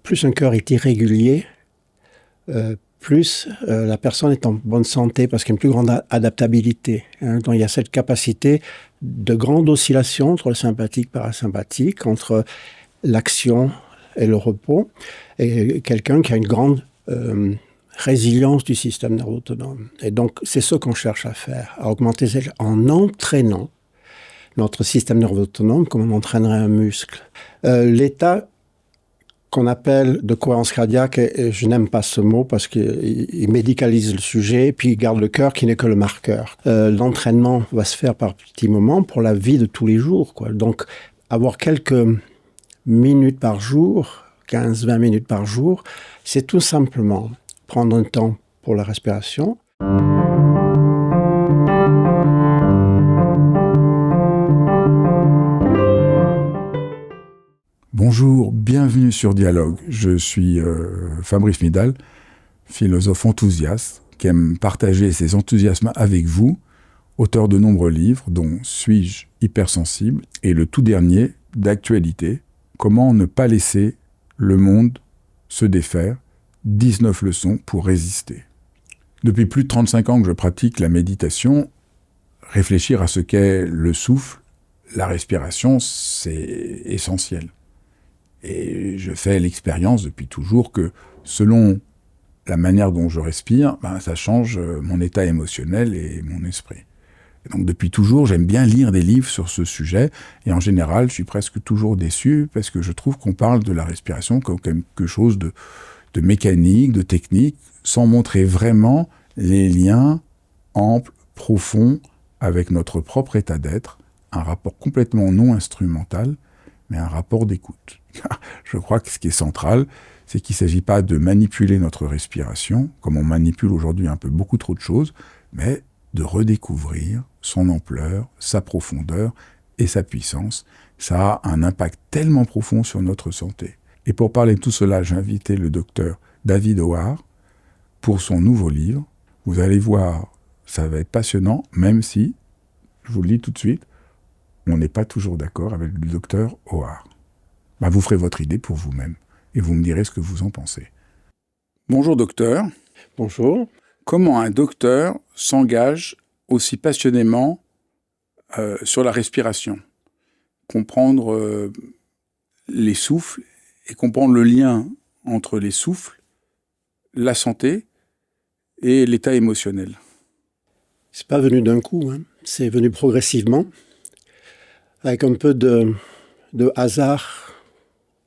plus un cœur est irrégulier, plus la personne est en bonne santé parce qu'il y a une plus grande adaptabilité. Donc il y a cette capacité de grande oscillation entre le sympathique et le parasympathique, entre l'action et le repos, et quelqu'un qui a une grande résilience du système nerveux autonome. Et donc c'est ce qu'on cherche à faire, à augmenter en entraînant notre système nerveux autonome comme on entraînerait un muscle. L'état qu'on appelle de cohérence cardiaque, et je n'aime pas ce mot parce qu'il médicalise le sujet, puis il garde le cœur qui n'est que le marqueur. L'entraînement va se faire par petits moments pour la vie de tous les jours, quoi. Donc, avoir quelques minutes par jour, 15-20 minutes par jour, c'est tout simplement prendre un temps pour la respiration. Bonjour, bienvenue sur Dialogue. Je suis Fabrice Midal, philosophe enthousiaste qui aime partager ses enthousiasmes avec vous, auteur de nombreux livres, dont Suis-je hypersensible et le tout dernier, d'actualité, Comment ne pas laisser le monde se défaire, 19 leçons pour résister. Depuis plus de 35 ans que je pratique la méditation, réfléchir à ce qu'est le souffle, la respiration, c'est essentiel. Et je fais l'expérience depuis toujours que selon la manière dont je respire, ça change mon état émotionnel et mon esprit. Et donc depuis toujours, j'aime bien lire des livres sur ce sujet, et en général, je suis presque toujours déçu parce que je trouve qu'on parle de la respiration comme quelque chose de mécanique, de technique, sans montrer vraiment les liens amples, profonds avec notre propre état d'être, un rapport complètement non instrumental, mais un rapport d'écoute. Je crois que ce qui est central, c'est qu'il ne s'agit pas de manipuler notre respiration, comme on manipule aujourd'hui un peu beaucoup trop de choses, mais de redécouvrir son ampleur, sa profondeur et sa puissance. Ça a un impact tellement profond sur notre santé. Et pour parler de tout cela, j'ai invité le docteur David Howard pour son nouveau livre. Vous allez voir, ça va être passionnant, même si, je vous le dis tout de suite, on n'est pas toujours d'accord avec le docteur Howard. Vous ferez votre idée pour vous-même et vous me direz ce que vous en pensez. Bonjour docteur. Bonjour. Comment un docteur s'engage aussi passionnément sur la respiration? Comprendre les souffles et comprendre le lien entre les souffles, la santé et l'état émotionnel. C'est pas venu d'un coup, c'est venu progressivement, avec un peu de hasard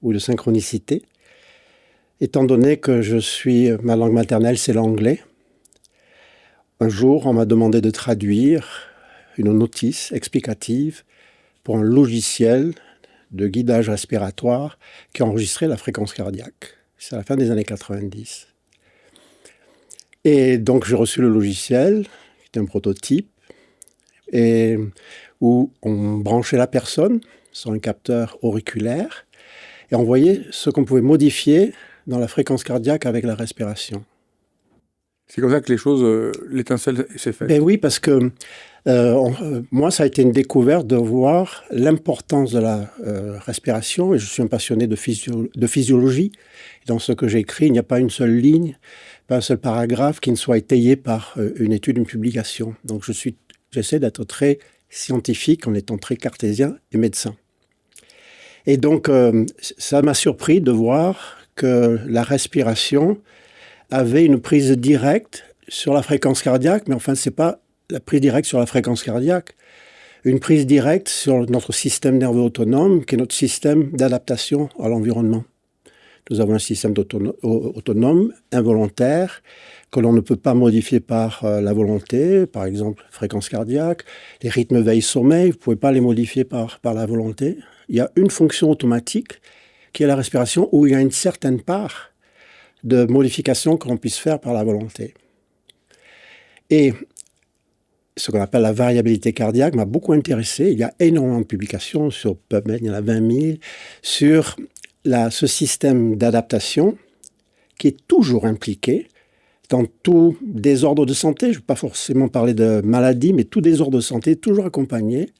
ou de synchronicité, étant donné que ma langue maternelle, c'est l'anglais. Un jour, on m'a demandé de traduire une notice explicative pour un logiciel de guidage respiratoire qui enregistrait la fréquence cardiaque. C'est à la fin des années 90. Et donc, j'ai reçu le logiciel, qui était un prototype, et où on branchait la personne sur un capteur auriculaire, et on voyait ce qu'on pouvait modifier dans la fréquence cardiaque avec la respiration. C'est comme ça que les choses, l'étincelle s'est faite. Ben oui, parce que moi, ça a été une découverte de voir l'importance de la respiration, et je suis un passionné de physiologie. Dans ce que j'écris, il n'y a pas une seule ligne, pas un seul paragraphe qui ne soit étayé par une étude, une publication. Donc j'essaie d'être très scientifique en étant très cartésien et médecin. Et donc, ça m'a surpris de voir que la respiration avait une prise directe sur la fréquence cardiaque, mais enfin, ce n'est pas la prise directe sur la fréquence cardiaque, une prise directe sur notre système nerveux autonome, qui est notre système d'adaptation à l'environnement. Nous avons un système autonome, involontaire, que l'on ne peut pas modifier par la volonté, par exemple fréquence cardiaque, les rythmes veille-sommeil, vous ne pouvez pas les modifier par la volonté. Il y a une fonction automatique qui est la respiration, où il y a une certaine part de modification que l'on puisse faire par la volonté. Et ce qu'on appelle la variabilité cardiaque m'a beaucoup intéressé. Il y a énormément de publications sur PubMed, il y en a 20 000, sur ce système d'adaptation qui est toujours impliqué dans tout désordre de santé. Je ne veux pas forcément parler de maladie, mais tout désordre de santé est toujours accompagné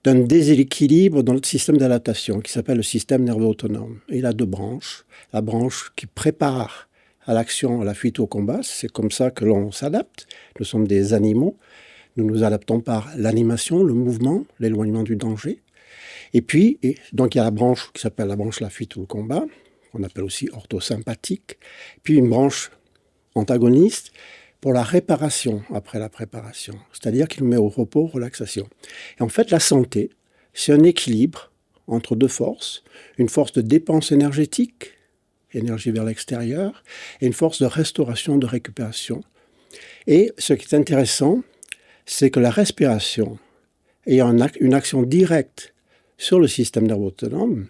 d'un déséquilibre dans notre système d'adaptation qui s'appelle le système nerveux autonome. Et il a deux branches. La branche qui prépare à l'action, à la fuite, au combat, c'est comme ça que l'on s'adapte. Nous sommes des animaux. Nous nous adaptons par l'animation, le mouvement, l'éloignement du danger. Et puis, donc il y a la branche qui s'appelle la branche la fuite ou le combat, qu'on appelle aussi orthosympathique. Puis une branche antagoniste pour la réparation après la préparation, c'est-à-dire qui nous met au repos, relaxation. Et en fait, la santé, c'est un équilibre entre deux forces, une force de dépense énergétique, énergie vers l'extérieur, et une force de restauration, de récupération. Et ce qui est intéressant, c'est que la respiration ayant une action directe sur le système nerveux autonome,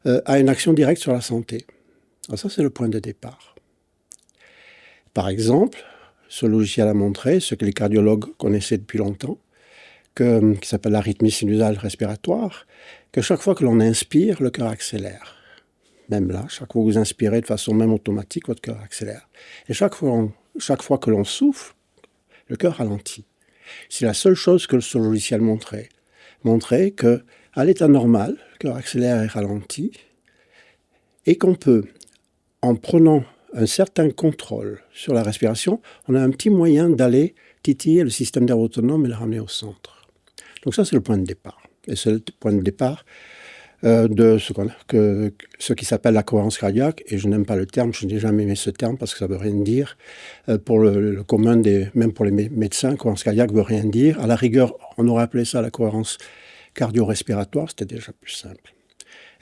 a une action directe sur la santé. Alors ça, c'est le point de départ. Par exemple, ce logiciel a montré, ce que les cardiologues connaissaient depuis longtemps, qui s'appelle l'arythmie sinusale respiratoire, que chaque fois que l'on inspire, le cœur accélère. Même là, chaque fois que vous inspirez de façon même automatique, votre cœur accélère. Et chaque fois que l'on souffle, le cœur ralentit. C'est la seule chose que ce logiciel montrait. Montrait qu'à l'état normal, le cœur accélère et ralentit, et qu'on peut, en prenant un certain contrôle sur la respiration, on a un petit moyen d'aller titiller le système nerveux autonome et le ramener au centre. Donc ça, c'est le point de départ. Et c'est le point de départ de ce qui s'appelle la cohérence cardiaque. Et je n'aime pas le terme, je n'ai jamais aimé ce terme parce que ça ne veut rien dire. Pour le commun, même pour les médecins, cohérence cardiaque ne veut rien dire. À la rigueur, on aurait appelé ça la cohérence cardio-respiratoire, c'était déjà plus simple.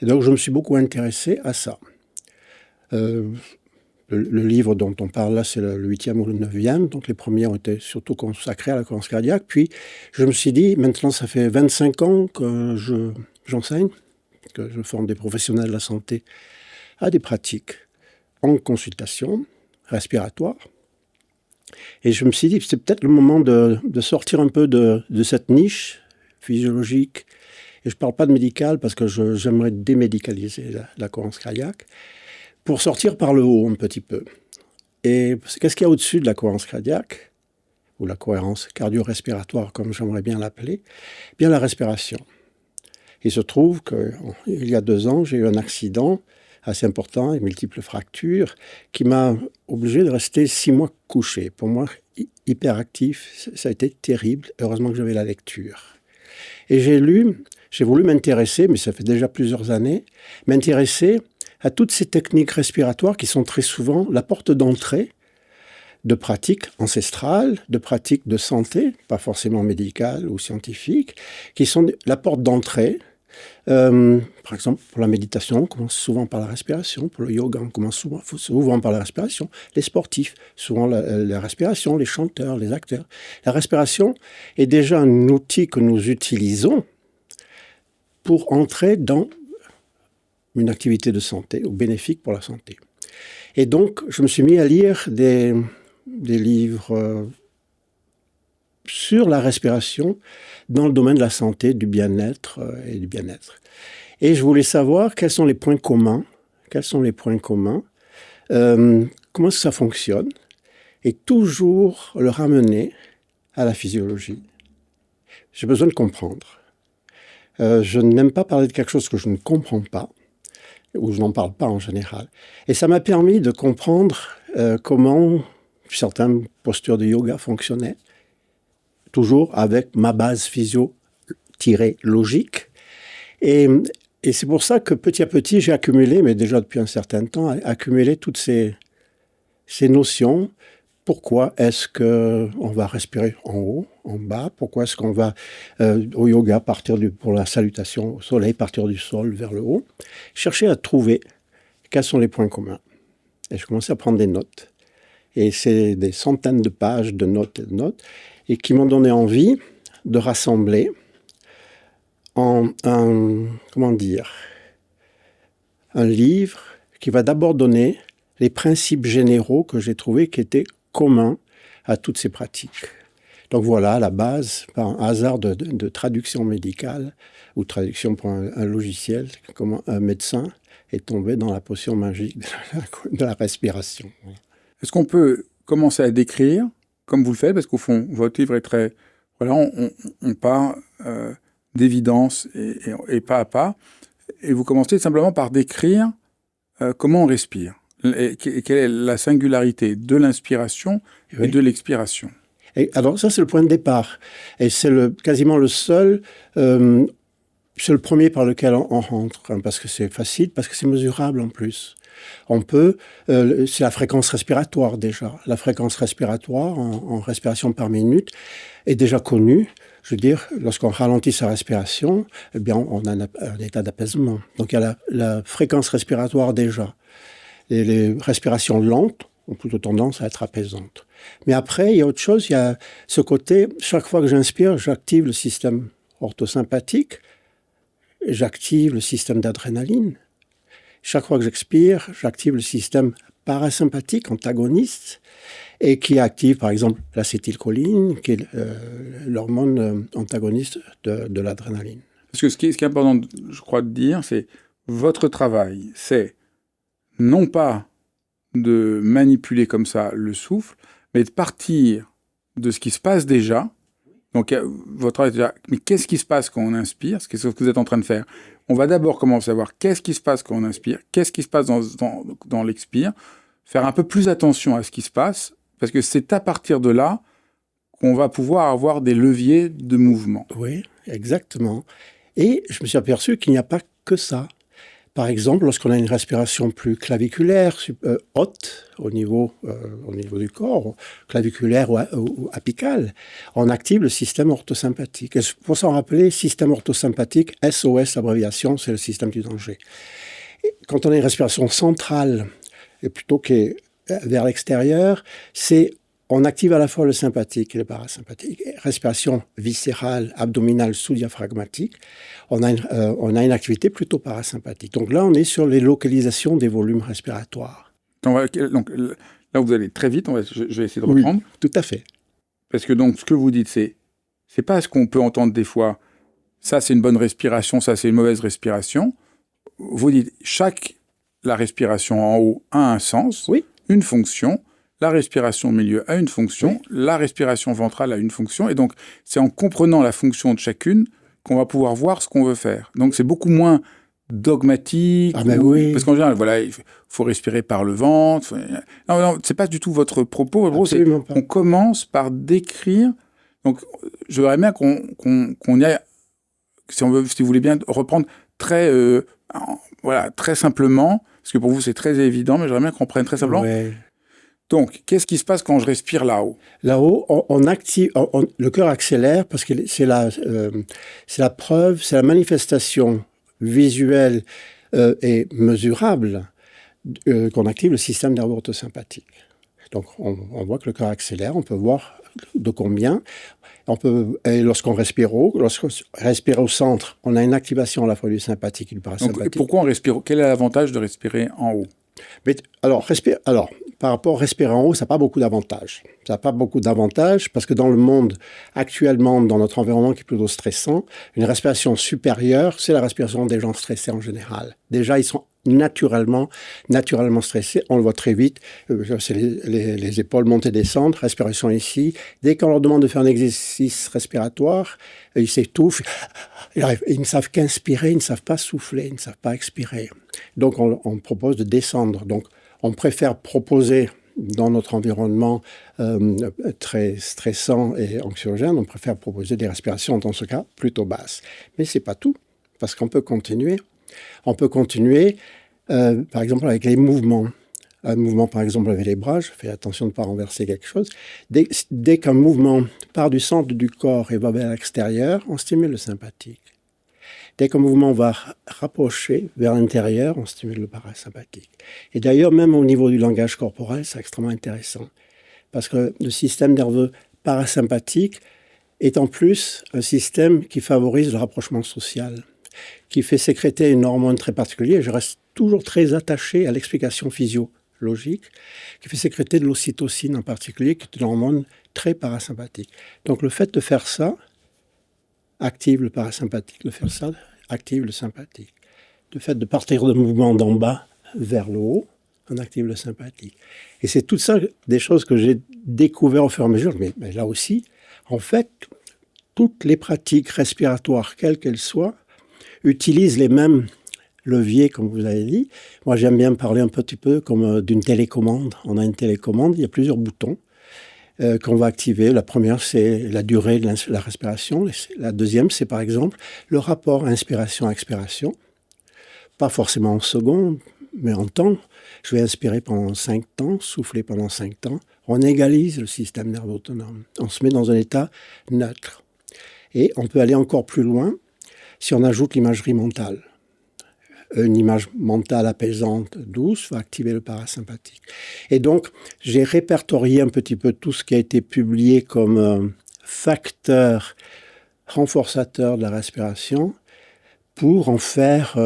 Et donc, je me suis beaucoup intéressé à ça. Le livre dont on parle là, c'est le 8e ou le 9e. Donc, les premiers ont été surtout consacrés à la cohérence cardiaque. Puis, je me suis dit, maintenant, ça fait 25 ans que j'enseigne, que je forme des professionnels de la santé à des pratiques en consultation respiratoire. Et je me suis dit, c'est peut-être le moment de sortir un peu de cette niche physiologique. Et je ne parle pas de médical parce que j'aimerais démédicaliser la cohérence cardiaque pour sortir par le haut un petit peu. Et qu'est-ce qu'il y a au-dessus de la cohérence cardiaque, ou la cohérence cardio-respiratoire, comme j'aimerais bien l'appeler? Bien la respiration. Il se trouve qu'il y a 2 ans, j'ai eu un accident assez important, avec multiples fractures, qui m'a obligé de rester 6 mois couché. Pour moi, hyperactif, ça a été terrible. Heureusement que j'avais la lecture. Et j'ai voulu m'intéresser, mais ça fait déjà plusieurs années, m'intéresser à toutes ces techniques respiratoires qui sont très souvent la porte d'entrée de pratiques ancestrales, de pratiques de santé, pas forcément médicales ou scientifiques, qui sont la porte d'entrée. Par exemple, pour la méditation, on commence souvent par la respiration. Pour le yoga, on commence souvent par la respiration. Les sportifs, souvent la respiration. Les chanteurs, les acteurs. La respiration est déjà un outil que nous utilisons pour entrer dans une activité de santé ou bénéfique pour la santé. Et donc, je me suis mis à lire des livres sur la respiration dans le domaine de la santé, du bien-être et du bien-être. Et je voulais savoir quels sont les points communs, comment ça fonctionne, et toujours le ramener à la physiologie. J'ai besoin de comprendre. Je n'aime pas parler de quelque chose que je ne comprends pas, ou je n'en parle pas en général. Et ça m'a permis de comprendre comment certaines postures de yoga fonctionnaient, toujours avec ma base physio-logique. Et c'est pour ça que petit à petit, j'ai accumulé, mais déjà depuis un certain temps, accumulé toutes ces notions. Pourquoi est-ce qu'on va respirer en haut, en bas? Pourquoi est-ce qu'on va, au yoga, pour la salutation au soleil, partir du sol vers le haut? Chercher à trouver quels sont les points communs. Et je commençais à prendre des notes. Et c'est des centaines de pages de notes, et qui m'ont donné envie de rassembler en un livre qui va d'abord donner les principes généraux que j'ai trouvés qui étaient communs à toutes ces pratiques. Donc voilà, à la base, par un hasard de traduction médicale ou traduction pour un logiciel, comment un médecin est tombé dans la potion magique de la respiration. Est-ce qu'on peut commencer à décrire, comme vous le faites, parce qu'au fond, votre livre est très... Voilà, on part d'évidence et pas à pas. Et vous commencez simplement par décrire comment on respire. Et quelle est la singularité de l'inspiration et de l'expiration. Et alors ça, c'est le point de départ. Et c'est quasiment le seul... c'est le premier par lequel on rentre, hein, parce que c'est facile, parce que c'est mesurable en plus. On peut... c'est la fréquence respiratoire déjà. La fréquence respiratoire en respiration par minute est déjà connue. Je veux dire, lorsqu'on ralentit sa respiration, eh bien, on a un état d'apaisement. Donc il y a la fréquence respiratoire déjà. Et les respirations lentes ont plutôt tendance à être apaisantes. Mais après, il y a autre chose, il y a ce côté, chaque fois que j'inspire, j'active le système orthosympathique, j'active le système d'adrénaline. Chaque fois que j'expire, j'active le système parasympathique, antagoniste, et qui active par exemple l'acétylcholine, qui est l'hormone antagoniste de l'adrénaline. Parce que ce qui est important, je crois, de dire, c'est votre travail, c'est non pas de manipuler comme ça le souffle, mais de partir de ce qui se passe déjà. Donc, votre travail, c'est déjà, mais qu'est-ce qui se passe quand on inspire? C'est ce que vous êtes en train de faire. On va d'abord commencer à voir qu'est-ce qui se passe quand on inspire, qu'est-ce qui se passe dans l'expire, faire un peu plus attention à ce qui se passe, parce que c'est à partir de là qu'on va pouvoir avoir des leviers de mouvement. Oui, exactement. Et je me suis aperçu qu'il n'y a pas que ça. Par exemple, lorsqu'on a une respiration plus claviculaire, haute au niveau du corps, claviculaire ou apical, on active le système orthosympathique. Et pour s'en rappeler, système orthosympathique, SOS, abréviation, c'est le système du danger. Et quand on a une respiration centrale, et plutôt que vers l'extérieur, on active à la fois le sympathique et le parasympathique. Respiration viscérale, abdominale, sous-diaphragmatique, on a une activité plutôt parasympathique. Donc là, on est sur les localisations des volumes respiratoires. Donc là, vous allez très vite, je vais essayer de reprendre. Oui, tout à fait. Parce que donc, ce que vous dites, c'est pas ce qu'on peut entendre des fois, ça c'est une bonne respiration, ça c'est une mauvaise respiration. Vous dites, la respiration en haut a un sens, oui, une fonction. La respiration au milieu a une fonction, oui. La respiration ventrale a une fonction, et donc c'est en comprenant la fonction de chacune qu'on va pouvoir voir ce qu'on veut faire. Donc c'est beaucoup moins dogmatique, oui. Parce qu'en général, voilà, il faut respirer par le ventre. Non, c'est pas du tout votre propos. Absolument pas. On commence par décrire. Donc je voudrais bien qu'on y aille, si vous voulez bien reprendre très simplement, parce que pour vous c'est très évident, mais j'aimerais bien qu'on prenne très simplement. Ouais. Donc, qu'est-ce qui se passe quand je respire là-haut? Là-haut, on active, le cœur accélère parce que c'est la preuve, c'est la manifestation visuelle et mesurable qu'on active le système nerveux orthosympathique. Donc, on voit que le cœur accélère, on peut voir de combien. Et lorsqu'on respire au centre, on a une activation à la fois du sympathique et du parasympathique. Donc, pourquoi on respire? Quel est l'avantage de respirer en haut? Mais, alors, par rapport à respirer en haut, ça n'a pas beaucoup d'avantages. Ça n'a pas beaucoup d'avantages parce que dans le monde, actuellement, dans notre environnement qui est plutôt stressant, une respiration supérieure, c'est la respiration des gens stressés en général. Déjà, ils sont naturellement stressés. On le voit très vite. C'est les épaules monter, descendre, respiration ici. Dès qu'on leur demande de faire un exercice respiratoire, ils s'étouffent. Ils ne savent qu'inspirer, ils ne savent pas souffler, ils ne savent pas expirer. Donc, on propose de descendre. Donc, on préfère proposer dans notre environnement très stressant et anxiogène, on préfère proposer des respirations, dans ce cas, plutôt basses. Mais ce n'est pas tout, parce qu'on peut continuer. On peut continuer, par exemple, avec les mouvements. Un mouvement, par exemple, avec les bras, je fais attention de ne pas renverser quelque chose. Dès qu'un mouvement part du centre du corps et va vers l'extérieur, on stimule le sympathique. Dès qu'un mouvement va rapprocher vers l'intérieur, on stimule le parasympathique. Et d'ailleurs, même au niveau du langage corporel, c'est extrêmement intéressant. Parce que le système nerveux parasympathique est en plus un système qui favorise le rapprochement social, qui fait sécréter une hormone très particulière. Je reste toujours très attaché à l'explication physiologique, qui fait sécréter de l'ocytocine en particulier, qui est une hormone très parasympathique. Donc le fait de faire ça active le parasympathique. Le faire ça active le sympathique. Le fait de partir de mouvement d'en bas vers le haut, on active le sympathique. Et c'est tout ça, des choses que j'ai découvert au fur et à mesure. Mais là aussi, en fait, toutes les pratiques respiratoires, quelles qu'elles soient, utilisent les mêmes leviers, comme vous avez dit. Moi, j'aime bien parler un petit peu comme d'une télécommande. On a une télécommande, il y a plusieurs boutons qu'on va activer. La première, c'est la durée de la respiration. La deuxième, c'est par exemple le rapport inspiration-expiration. Pas forcément en secondes, mais en temps. Je vais inspirer pendant 5 temps, souffler pendant 5 temps. On égalise le système nerveux autonome. On se met dans un état neutre. Et on peut aller encore plus loin si on ajoute l'imagerie mentale. Une image mentale apaisante, douce, va activer le parasympathique. Et donc, j'ai répertorié un petit peu tout ce qui a été publié comme facteur renforçateur de la respiration pour en faire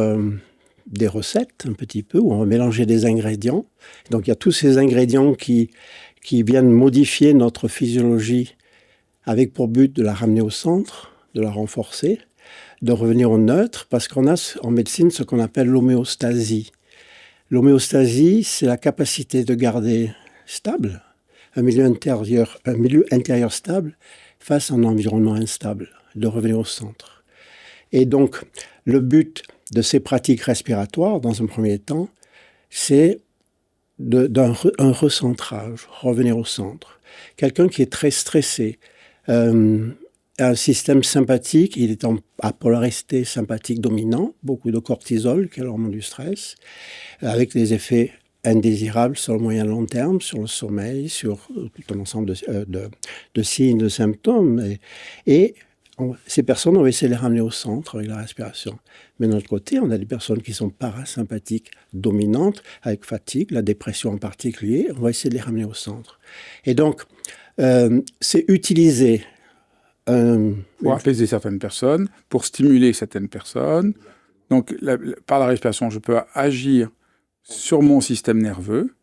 des recettes un petit peu, où on va mélanger des ingrédients. Donc, il y a tous ces ingrédients qui viennent modifier notre physiologie avec pour but de la ramener au centre, de la renforcer, de revenir au neutre, parce qu'on a en médecine ce qu'on appelle l'homéostasie. L'homéostasie, c'est la capacité de garder stable un milieu intérieur stable face à un environnement instable, de revenir au centre. Et donc, le but de ces pratiques respiratoires, dans un premier temps, c'est un recentrage, revenir au centre. Quelqu'un qui est très stressé, un système sympathique, il est à polarité sympathique dominant, beaucoup de cortisol, qui est l'hormone du stress, avec des effets indésirables sur le moyen long terme, sur le sommeil, sur tout un ensemble de signes, de symptômes. Et ces personnes, on va essayer de les ramener au centre avec la respiration. Mais de notre côté, on a des personnes qui sont parasympathiques dominantes, avec fatigue, la dépression en particulier, on va essayer de les ramener au centre. Et donc, c'est utiliser pour apaiser certaines personnes, pour stimuler certaines personnes. Donc, par la respiration, je peux agir sur mon système nerveux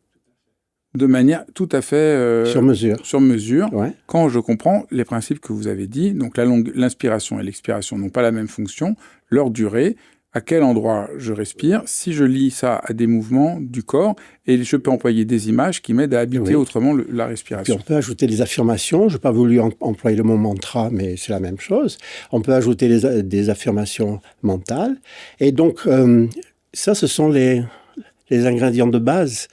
de manière tout à fait... sur mesure. Ouais. Quand je comprends les principes que vous avez dit. Donc, l'inspiration et l'expiration n'ont pas la même fonction, leur durée, à quel endroit je respire, si je lie ça à des mouvements du corps, et je peux employer des images qui m'aident à habiter autrement la respiration. Puis on peut ajouter des affirmations. Je n'ai pas voulu employer le mot mantra, mais c'est la même chose. On peut ajouter des affirmations mentales. Et donc, ça, ce sont les ingrédients de base.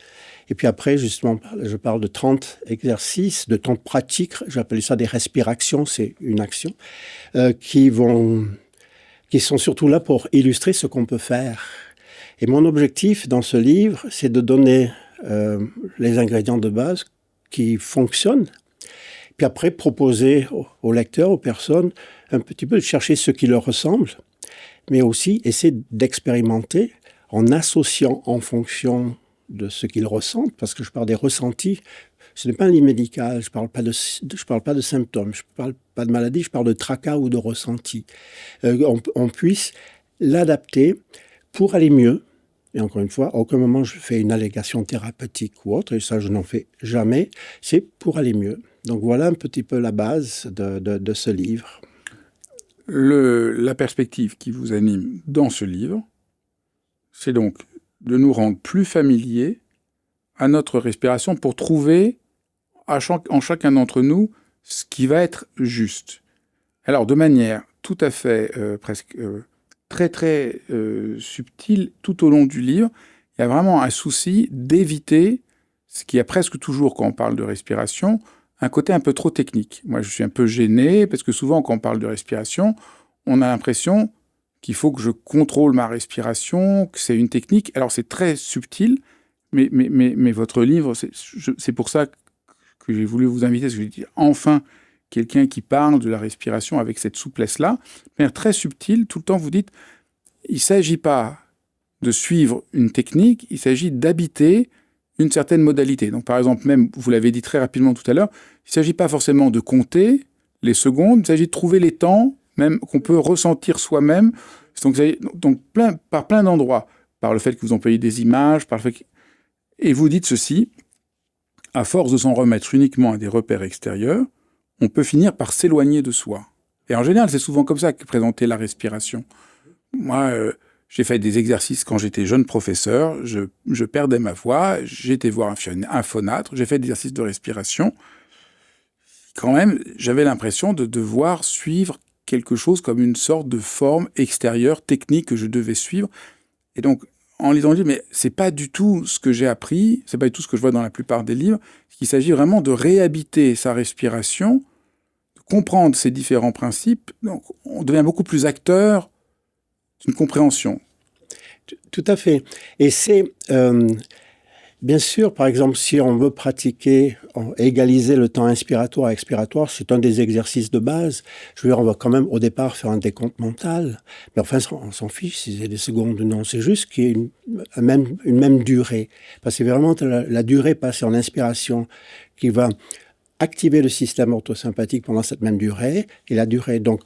Et puis après, justement, je parle de 30 exercices, de 30 pratiques. J'appelle ça des respirations, c'est une action, qui sont surtout là pour illustrer ce qu'on peut faire. Et mon objectif dans ce livre, c'est de donner les ingrédients de base qui fonctionnent, puis après proposer aux lecteurs, aux personnes, un petit peu de chercher ce qui leur ressemble, mais aussi essayer d'expérimenter en associant en fonction de ce qu'ils ressentent, parce que je parle des ressentis. Ce n'est pas un livre médical, je ne parle pas de symptômes, je ne parle pas de maladie, je parle de tracas ou de ressentis. On puisse l'adapter pour aller mieux. Et encore une fois, à aucun moment je fais une allégation thérapeutique ou autre, et ça je n'en fais jamais, c'est pour aller mieux. Donc voilà un petit peu la base de ce livre. La perspective qui vous anime dans ce livre, c'est donc de nous rendre plus familiers à notre respiration pour trouver en chacun d'entre nous ce qui va être juste. Alors, de manière tout à fait presque très très subtile, tout au long du livre, il y a vraiment un souci d'éviter ce qu'il y a presque toujours quand on parle de respiration, un côté un peu trop technique. Moi, je suis un peu gêné parce que souvent, quand on parle de respiration, on a l'impression qu'il faut que je contrôle ma respiration, que c'est une technique. Alors, c'est très subtil, mais votre livre, c'est pour ça que j'ai voulu vous inviter, parce que j'ai dit enfin quelqu'un qui parle de la respiration avec cette souplesse-là, mais très subtile. Tout le temps, vous dites, il ne s'agit pas de suivre une technique, il s'agit d'habiter une certaine modalité. Donc, par exemple, même, vous l'avez dit très rapidement tout à l'heure, il ne s'agit pas forcément de compter les secondes, il s'agit de trouver les temps, même qu'on peut ressentir soi-même. Donc par plein d'endroits, par le fait que vous employez des images, et vous dites ceci, à force de s'en remettre uniquement à des repères extérieurs, on peut finir par s'éloigner de soi. Et en général, c'est souvent comme ça que présenter la respiration. Moi, j'ai fait des exercices quand j'étais jeune professeur, je perdais ma voix, j'ai été voir un phonatre, j'ai fait des exercices de respiration. Quand même, j'avais l'impression de devoir suivre quelque chose comme une sorte de forme extérieure, technique que je devais suivre. Et donc, en lisant le livre, mais c'est pas du tout ce que j'ai appris, c'est pas du tout ce que je vois dans la plupart des livres. Il s'agit vraiment de réhabiter sa respiration, de comprendre ces différents principes. Donc, on devient beaucoup plus acteur d'une compréhension. Tout à fait. Et c'est, bien sûr, par exemple, si on veut pratiquer, égaliser le temps inspiratoire et expiratoire, c'est un des exercices de base. Je veux dire, on va quand même au départ faire un décompte mental, mais enfin, on s'en fiche si c'est des secondes ou non. C'est juste qu'il y ait une même durée. Parce que c'est vraiment la durée passée en inspiration qui va activer le système orthosympathique pendant cette même durée, et la durée, donc,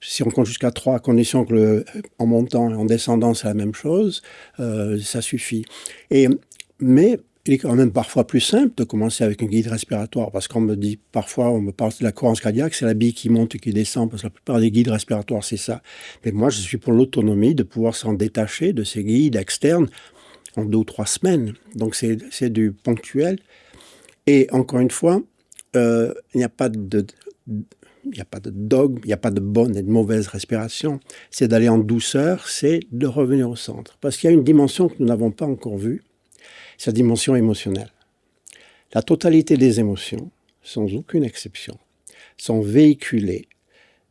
si on compte jusqu'à 3, à condition que en montant et en descendant, c'est la même chose, ça suffit. Mais il est quand même parfois plus simple de commencer avec un guide respiratoire, parce qu'on me dit, parfois, on me parle de la cohérence cardiaque, c'est la bille qui monte et qui descend, parce que la plupart des guides respiratoires, c'est ça. Mais moi, je suis pour l'autonomie, de pouvoir s'en détacher de ces guides externes en 2 ou 3 semaines. Donc, c'est du ponctuel. Et encore une fois, il n'y a pas de dogme, il n'y a pas de bonne et de mauvaise respiration. C'est d'aller en douceur, c'est de revenir au centre. Parce qu'il y a une dimension que nous n'avons pas encore vue, c'est la dimension émotionnelle. La totalité des émotions, sans aucune exception, sont véhiculées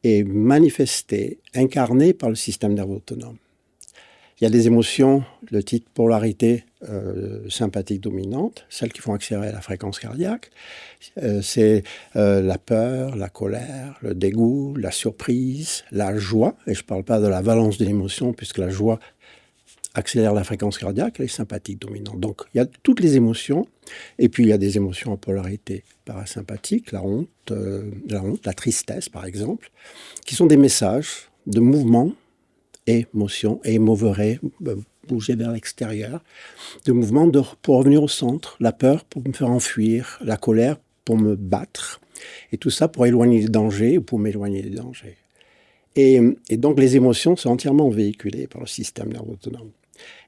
et manifestées, incarnées par le système nerveux autonome. Il y a des émotions, le titre polarité sympathique dominante, celles qui font accélérer la fréquence cardiaque. C'est la peur, la colère, le dégoût, la surprise, la joie. Et je ne parle pas de la valence de l'émotion, puisque la joie accélère la fréquence cardiaque, elle est sympathique dominante. Donc il y a toutes les émotions. Et puis il y a des émotions à polarité parasympathique, la honte, la tristesse par exemple, qui sont des messages de mouvement, émotion, émoverait, bouger vers l'extérieur, de mouvement pour revenir au centre, la peur pour me faire enfuir, la colère pour me battre, et tout ça pour éloigner les dangers ou pour m'éloigner des dangers. Et donc les émotions sont entièrement véhiculées par le système nerveux autonome.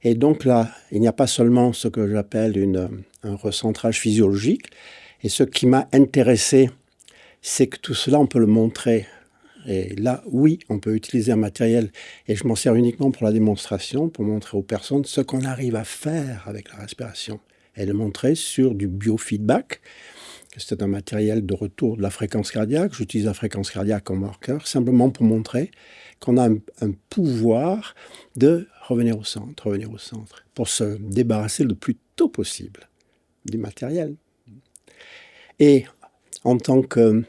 Et donc là, il n'y a pas seulement ce que j'appelle un recentrage physiologique, et ce qui m'a intéressé, c'est que tout cela, on peut le montrer. Et là, oui, on peut utiliser un matériel, et je m'en sers uniquement pour la démonstration, pour montrer aux personnes ce qu'on arrive à faire avec la respiration, et le montrer sur du biofeedback. C'est un matériel de retour de la fréquence cardiaque. J'utilise la fréquence cardiaque comme marqueur, simplement pour montrer qu'on a un pouvoir de revenir au centre, pour se débarrasser le plus tôt possible du matériel. Et en tant que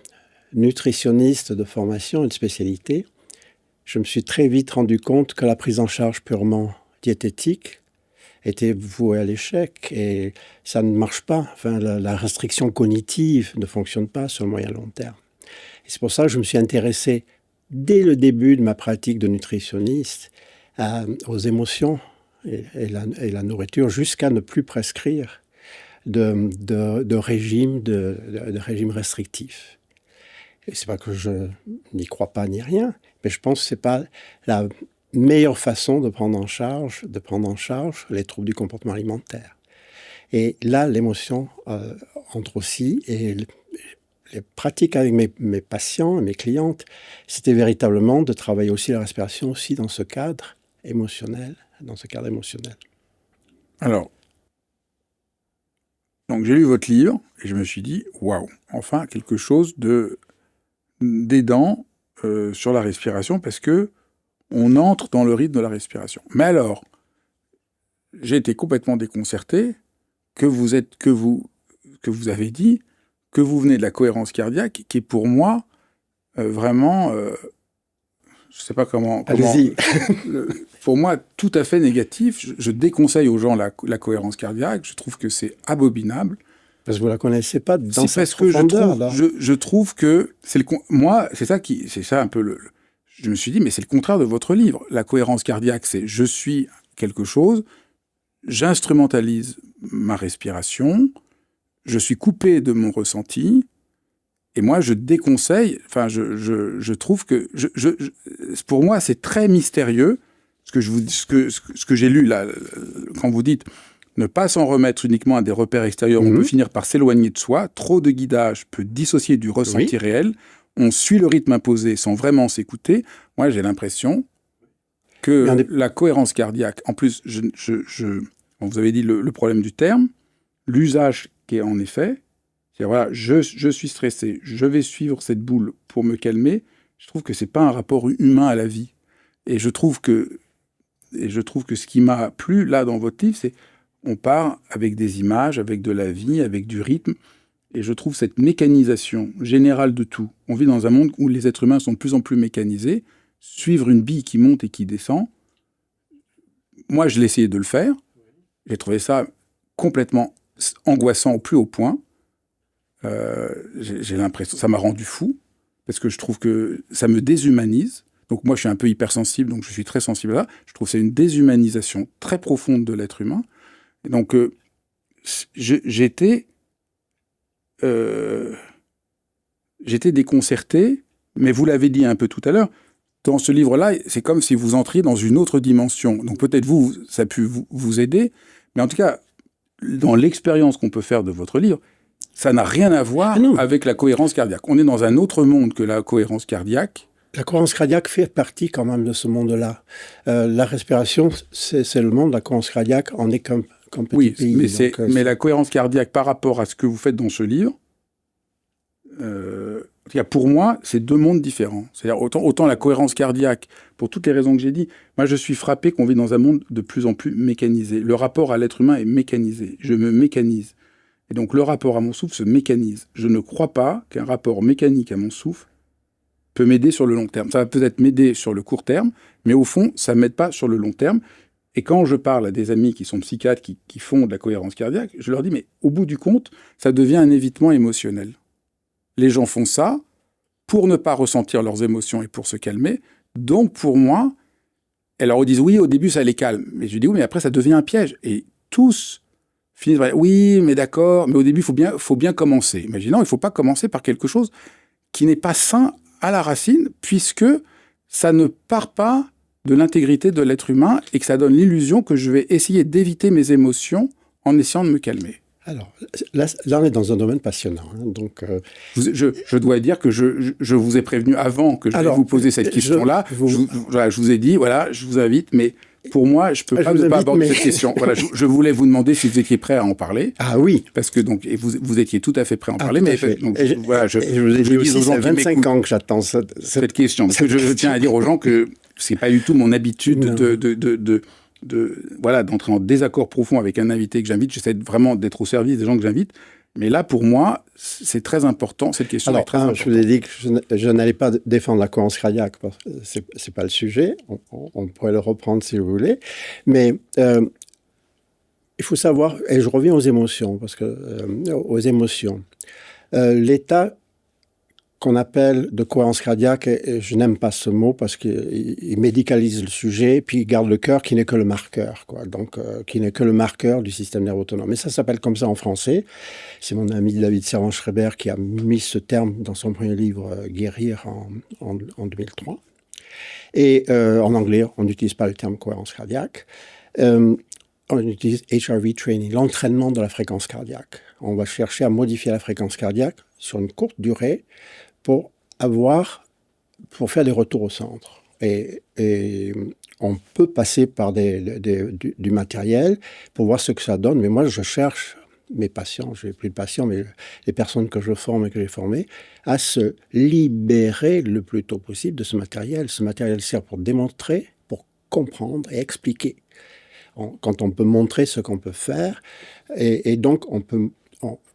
nutritionniste de formation et de spécialité, je me suis très vite rendu compte que la prise en charge purement diététique était vouée à l'échec et ça ne marche pas. Enfin, la restriction cognitive ne fonctionne pas sur le moyen long terme. Et c'est pour ça que je me suis intéressé dès le début de ma pratique de nutritionniste aux émotions et la nourriture, jusqu'à ne plus prescrire de régime restrictif. Et c'est pas que je n'y crois pas ni rien, mais je pense que c'est pas la meilleure façon de prendre en charge les troubles du comportement alimentaire. Et là, l'émotion entre aussi, et les pratiques avec mes patients et mes clientes, c'était véritablement de travailler aussi la respiration aussi dans ce cadre émotionnel, Alors, donc j'ai lu votre livre et je me suis dit, waouh, enfin quelque chose d'aidant sur la respiration, parce que on entre dans le rythme de la respiration. Mais alors, j'ai été complètement déconcerté que vous avez dit que vous venez de la cohérence cardiaque, qui est pour moi vraiment, je ne sais pas comment. Allez-y. Pour moi, tout à fait négatif. Je déconseille aux gens la cohérence cardiaque. Je trouve que c'est abominable. Parce que vous la connaissez pas dans cette profondeur. Je trouve que moi, c'est ça un peu je me suis dit, mais c'est le contraire de votre livre. La cohérence cardiaque, c'est je suis quelque chose, j'instrumentalise ma respiration, je suis coupé de mon ressenti, et moi, je déconseille, enfin, je trouve que, pour moi, c'est très mystérieux, ce que j'ai lu là, quand vous dites ne pas s'en remettre uniquement à des repères extérieurs, on peut finir par s'éloigner de soi, trop de guidage peut dissocier du ressenti réel, on suit le rythme imposé sans vraiment s'écouter, moi j'ai l'impression que la cohérence cardiaque, en plus, vous avez dit le problème du terme, l'usage qui est en effet, c'est voilà, je suis stressé, je vais suivre cette boule pour me calmer, je trouve que c'est pas un rapport humain à la vie. Et je trouve que ce qui m'a plu là dans votre livre, c'est on part avec des images, avec de la vie, avec du rythme. Et je trouve cette mécanisation générale de tout. On vit dans un monde où les êtres humains sont de plus en plus mécanisés. Suivre une bille qui monte et qui descend, moi je l'ai essayé de le faire. J'ai trouvé ça complètement angoissant au plus haut point. J'ai l'impression, ça m'a rendu fou, parce que je trouve que ça me déshumanise. Donc moi, je suis un peu hypersensible, donc je suis très sensible à ça. Je trouve que c'est une déshumanisation très profonde de l'être humain. Et donc, j'étais déconcerté, mais vous l'avez dit un peu tout à l'heure, dans ce livre-là, c'est comme si vous entriez dans une autre dimension. Donc peut-être ça a pu vous aider, mais en tout cas, dans l'expérience qu'on peut faire de votre livre, ça n'a rien à voir avec la cohérence cardiaque. On est dans un autre monde que la cohérence cardiaque. La cohérence cardiaque fait partie quand même de ce monde-là. La respiration, c'est le monde. La cohérence cardiaque en est qu'un petit pays. Mais la cohérence cardiaque par rapport à ce que vous faites dans ce livre, pour moi, c'est deux mondes différents. C'est-à-dire autant la cohérence cardiaque, pour toutes les raisons que j'ai dit, moi je suis frappé qu'on vit dans un monde de plus en plus mécanisé. Le rapport à l'être humain est mécanisé. Je me mécanise. Et donc le rapport à mon souffle se mécanise. Je ne crois pas qu'un rapport mécanique à mon souffle peut m'aider sur le long terme. Ça va peut-être m'aider sur le court terme, mais au fond, ça ne m'aide pas sur le long terme. Et quand je parle à des amis qui sont psychiatres, qui font de la cohérence cardiaque, je leur dis, mais au bout du compte, ça devient un évitement émotionnel. Les gens font ça pour ne pas ressentir leurs émotions et pour se calmer. Donc pour moi, alors ils disent, oui, au début, ça les calme. Mais je dis, oui, mais après, ça devient un piège. Et tous finissent par dire, oui, mais d'accord, mais au début, il faut bien commencer. Imaginons, il ne faut pas commencer par quelque chose qui n'est pas sain à la racine, puisque ça ne part pas de l'intégrité de l'être humain et que ça donne l'illusion que je vais essayer d'éviter mes émotions en essayant de me calmer. Alors, là on est dans un domaine passionnant. Donc, je dois dire que je vous ai prévenu avant que je vais vous poser cette question-là. Je vous ai dit, voilà, je vous invite, mais pour moi, je ne peux pas ne pas aborder cette question. Voilà, je voulais vous demander si vous étiez prêt à en parler. Ah oui. Parce que donc, et vous étiez tout à fait prêt à en parler. Mais donc, voilà, je vous ai dit aussi, ça fait 25 ans que j'attends cette question. Parce que je tiens à dire aux gens que ce n'est pas du tout mon habitude d'entrer en désaccord profond avec un invité que j'invite. J'essaie vraiment d'être au service des gens que j'invite. Mais là, pour moi, c'est très important. Cette question est très importante. Je vous ai dit que je n'allais pas défendre la cohérence cardiaque, parce que c'est pas le sujet. On pourrait le reprendre si vous voulez. Mais il faut savoir, et je reviens aux émotions, parce que aux émotions. L'état qu'on appelle de cohérence cardiaque, et je n'aime pas ce mot parce qu'il médicalise le sujet, puis il garde le cœur qui n'est que le marqueur, quoi. Donc, qui n'est que le marqueur du système nerveux autonome. Mais ça s'appelle comme ça en français. C'est mon ami David Servan-Schreiber qui a mis ce terme dans son premier livre, Guérir, en 2003. Et en anglais, on n'utilise pas le terme cohérence cardiaque. On utilise HRV training, l'entraînement de la fréquence cardiaque. On va chercher à modifier la fréquence cardiaque sur une courte durée pour faire des retours au centre. Et on peut passer par du matériel pour voir ce que ça donne. Mais moi, je cherche mes patients, je n'ai plus de patients, mais les personnes que je forme et que j'ai formées, à se libérer le plus tôt possible de ce matériel. Ce matériel sert pour démontrer, pour comprendre et expliquer. Quand on peut montrer ce qu'on peut faire, et donc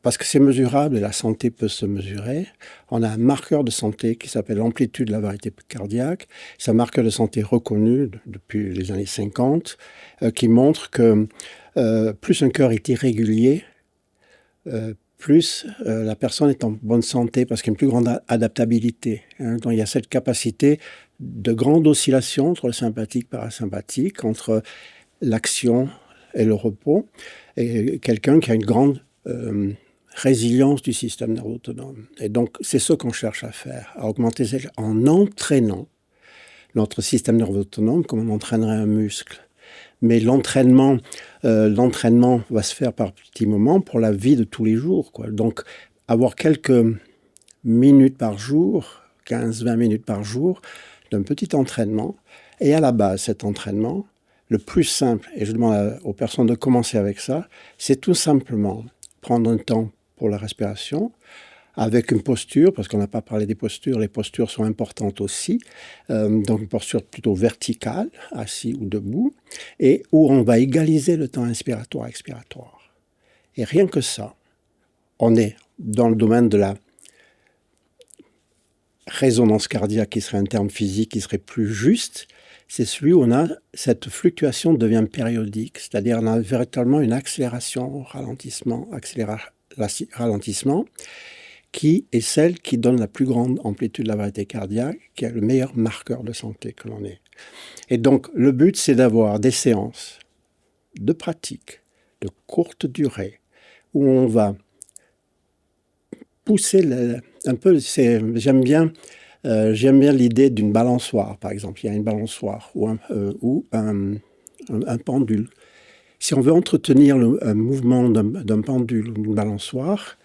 parce que c'est mesurable et la santé peut se mesurer, on a un marqueur de santé qui s'appelle l'amplitude de la variété cardiaque. C'est un marqueur de santé reconnu depuis les années 50 qui montre que plus un cœur est irrégulier, plus la personne est en bonne santé parce qu'il y a une plus grande adaptabilité. Donc il y a cette capacité de grande oscillation entre le sympathique et le parasympathique, entre l'action et le repos, et quelqu'un qui a une grande résilience du système nerveux autonome. Et donc, c'est ce qu'on cherche à faire, à augmenter en entraînant notre système nerveux autonome comme on entraînerait un muscle. Mais l'entraînement va se faire par petits moments pour la vie de tous les jours, quoi. Donc, avoir quelques minutes par jour 15-20 minutes par jour d'un petit entraînement. Et à la base, cet entraînement, le plus simple, et je demande aux personnes de commencer avec ça, c'est tout simplement prendre un temps pour la respiration, avec une posture, parce qu'on n'a pas parlé des postures, les postures sont importantes aussi, donc une posture plutôt verticale, assis ou debout, et où on va égaliser le temps inspiratoire-expiratoire. Et rien que ça, on est dans le domaine de la résonance cardiaque, qui serait un terme physique, qui serait plus juste, c'est celui où on a cette fluctuation devient périodique, c'est-à-dire on a véritablement une accélération, ralentissement, ralentissement, qui est celle qui donne la plus grande amplitude de la variété cardiaque, qui est le meilleur marqueur de santé que l'on ait. Et donc, le but, c'est d'avoir des séances de pratique, de courte durée, où on va pousser un peu, j'aime bien l'idée d'une balançoire, par exemple. Il y a une balançoire ou un pendule. Si on veut entretenir un mouvement d'un pendule ou d'une balançoire,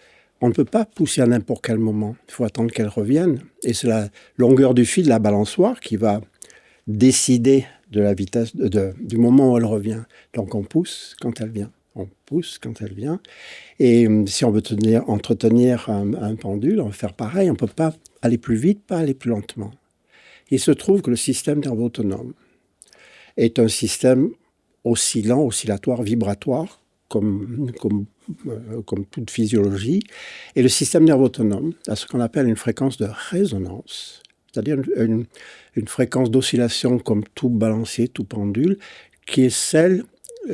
on ne peut pas pousser à n'importe quel moment. Il faut attendre qu'elle revienne. Et c'est la longueur du fil de la balançoire qui va décider de la vitesse du moment où elle revient. Donc on pousse quand elle vient. On pousse quand elle vient. Et si on veut entretenir un pendule, on va faire pareil. On ne peut pas aller plus vite, pas aller plus lentement. Il se trouve que le système nerveux autonome est un système oscillant, oscillatoire, vibratoire, comme toute physiologie. Et le système nerveux autonome a ce qu'on appelle une fréquence de résonance, c'est-à-dire une fréquence d'oscillation comme tout balancier, tout pendule, qui est celle,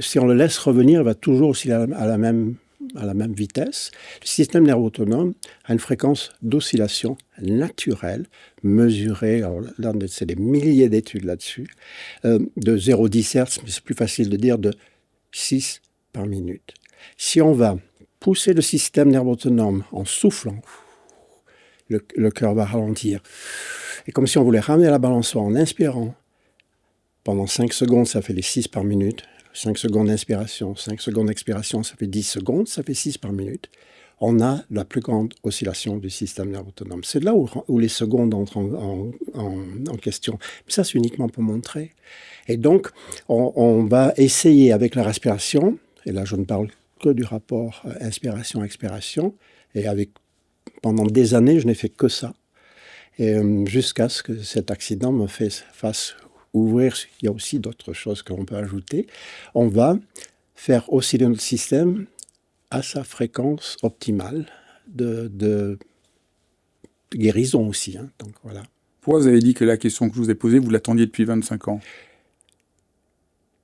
si on le laisse revenir, il va toujours osciller à la même vitesse. Le système nerveux autonome a une fréquence d'oscillation naturelle, mesurée, alors là, c'est des milliers d'études là-dessus, de 0,10 Hz, mais c'est plus facile de dire de 6 par minute. Si on va pousser le système nerveux autonome en soufflant, le cœur va ralentir. Et comme si on voulait ramener la balançoire en inspirant, pendant 5 secondes, ça fait les 6 par minute. 5 secondes d'inspiration, 5 secondes d'expiration, ça fait 10 secondes, ça fait 6 par minute. On a la plus grande oscillation du système nerveux autonome. C'est là où les secondes entrent en question. Mais ça, c'est uniquement pour montrer. Et donc, on va essayer avec la respiration, et là, je ne parle que du rapport inspiration-expiration, et pendant des années, je n'ai fait que ça, et jusqu'à ce que cet accident me fasse ouvrir. Il y a aussi d'autres choses que l'on peut ajouter. On va faire osciller notre système à sa fréquence optimale de guérison aussi. Donc, voilà. Pourquoi vous avez dit que la question que je vous ai posée, vous l'attendiez depuis 25 ans ?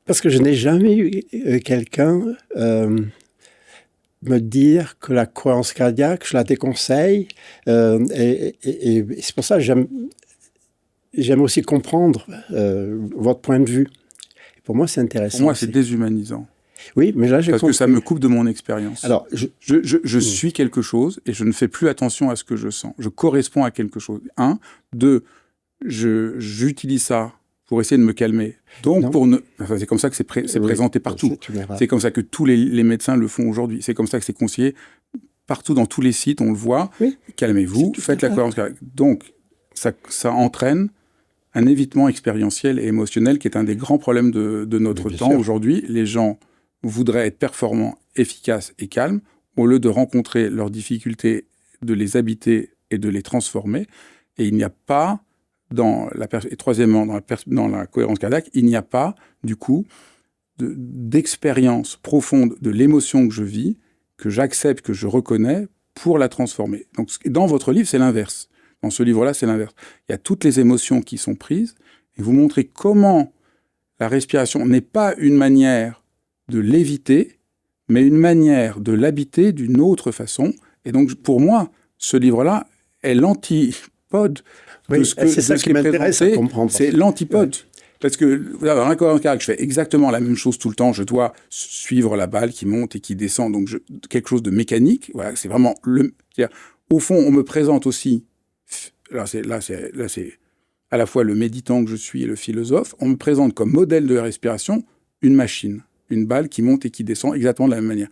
Parce que je n'ai jamais eu quelqu'un me dire que la cohérence cardiaque, je la déconseille. Et c'est pour ça que j'aime aussi comprendre votre point de vue. Pour moi, c'est intéressant. Pour moi, c'est déshumanisant. Oui, mais là, j'ai compris. Parce que ça me coupe de mon expérience. Alors, je suis quelque chose et je ne fais plus attention à ce que je sens. Je corresponds à quelque chose. 1. 2. J'utilise ça pour essayer de me calmer. Donc, c'est comme ça que c'est présenté partout. C'est comme ça que tous les médecins le font aujourd'hui. C'est comme ça que c'est conseillé partout dans tous les sites. On le voit. Oui. Calmez-vous, faites la cohérence cardiaque. Donc, ça entraîne un évitement expérientiel et émotionnel qui est un des grands problèmes de notre temps. Aujourd'hui, les gens voudraient être performants, efficaces et calmes, au lieu de rencontrer leurs difficultés, de les habiter et de les transformer. Et il n'y a pas, et troisièmement, dans la cohérence cardiaque, il n'y a pas, du coup, d'expérience profonde de l'émotion que je vis, que j'accepte, que je reconnais, pour la transformer. Donc, dans votre livre, c'est l'inverse. Dans ce livre-là, c'est l'inverse. Il y a toutes les émotions qui sont prises, et vous montrez comment la respiration n'est pas une manière de l'éviter, mais une manière de l'habiter d'une autre façon. Et donc, pour moi, ce livre-là est l'antipode de ce que, c'est ça qui m'intéresse à comprendre. C'est l'antipode. Parce que dans la cohérence cardiaque, je fais exactement la même chose tout le temps. Je dois suivre la balle qui monte et qui descend. Donc, quelque chose de mécanique. Voilà, c'est vraiment au fond, on me présente aussi. Là, c'est à la fois le méditant que je suis et le philosophe. On me présente comme modèle de la respiration une machine, une balle qui monte et qui descend exactement de la même manière.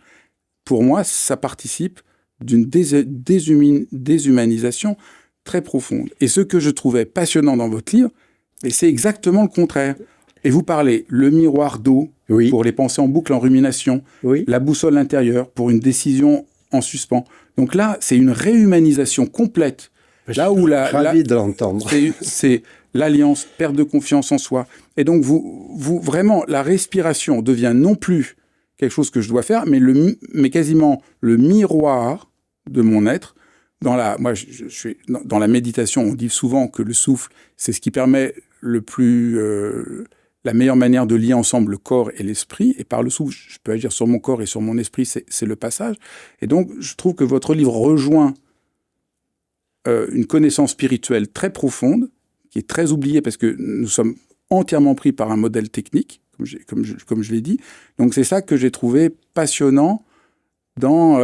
Pour moi, ça participe d'une déshumanisation très profonde. Et ce que je trouvais passionnant dans votre livre, c'est exactement le contraire. Et vous parlez le miroir d'eau pour les pensées en boucle, en rumination, la boussole intérieure pour une décision en suspens. Donc là, c'est une réhumanisation complète. Là où ravi de l'entendre. C'est l'alliance, perte de confiance en soi. Et donc, vous vraiment, la respiration devient non plus quelque chose que je dois faire, mais quasiment le miroir de mon être. Moi, je suis dans la méditation, on dit souvent que le souffle, c'est ce qui permet la meilleure manière de lier ensemble le corps et l'esprit. Et par le souffle, je peux agir sur mon corps et sur mon esprit, c'est le passage. Et donc, je trouve que votre livre rejoint une connaissance spirituelle très profonde, qui est très oubliée parce que nous sommes entièrement pris par un modèle technique, comme je l'ai dit. Donc, c'est ça que j'ai trouvé passionnant dans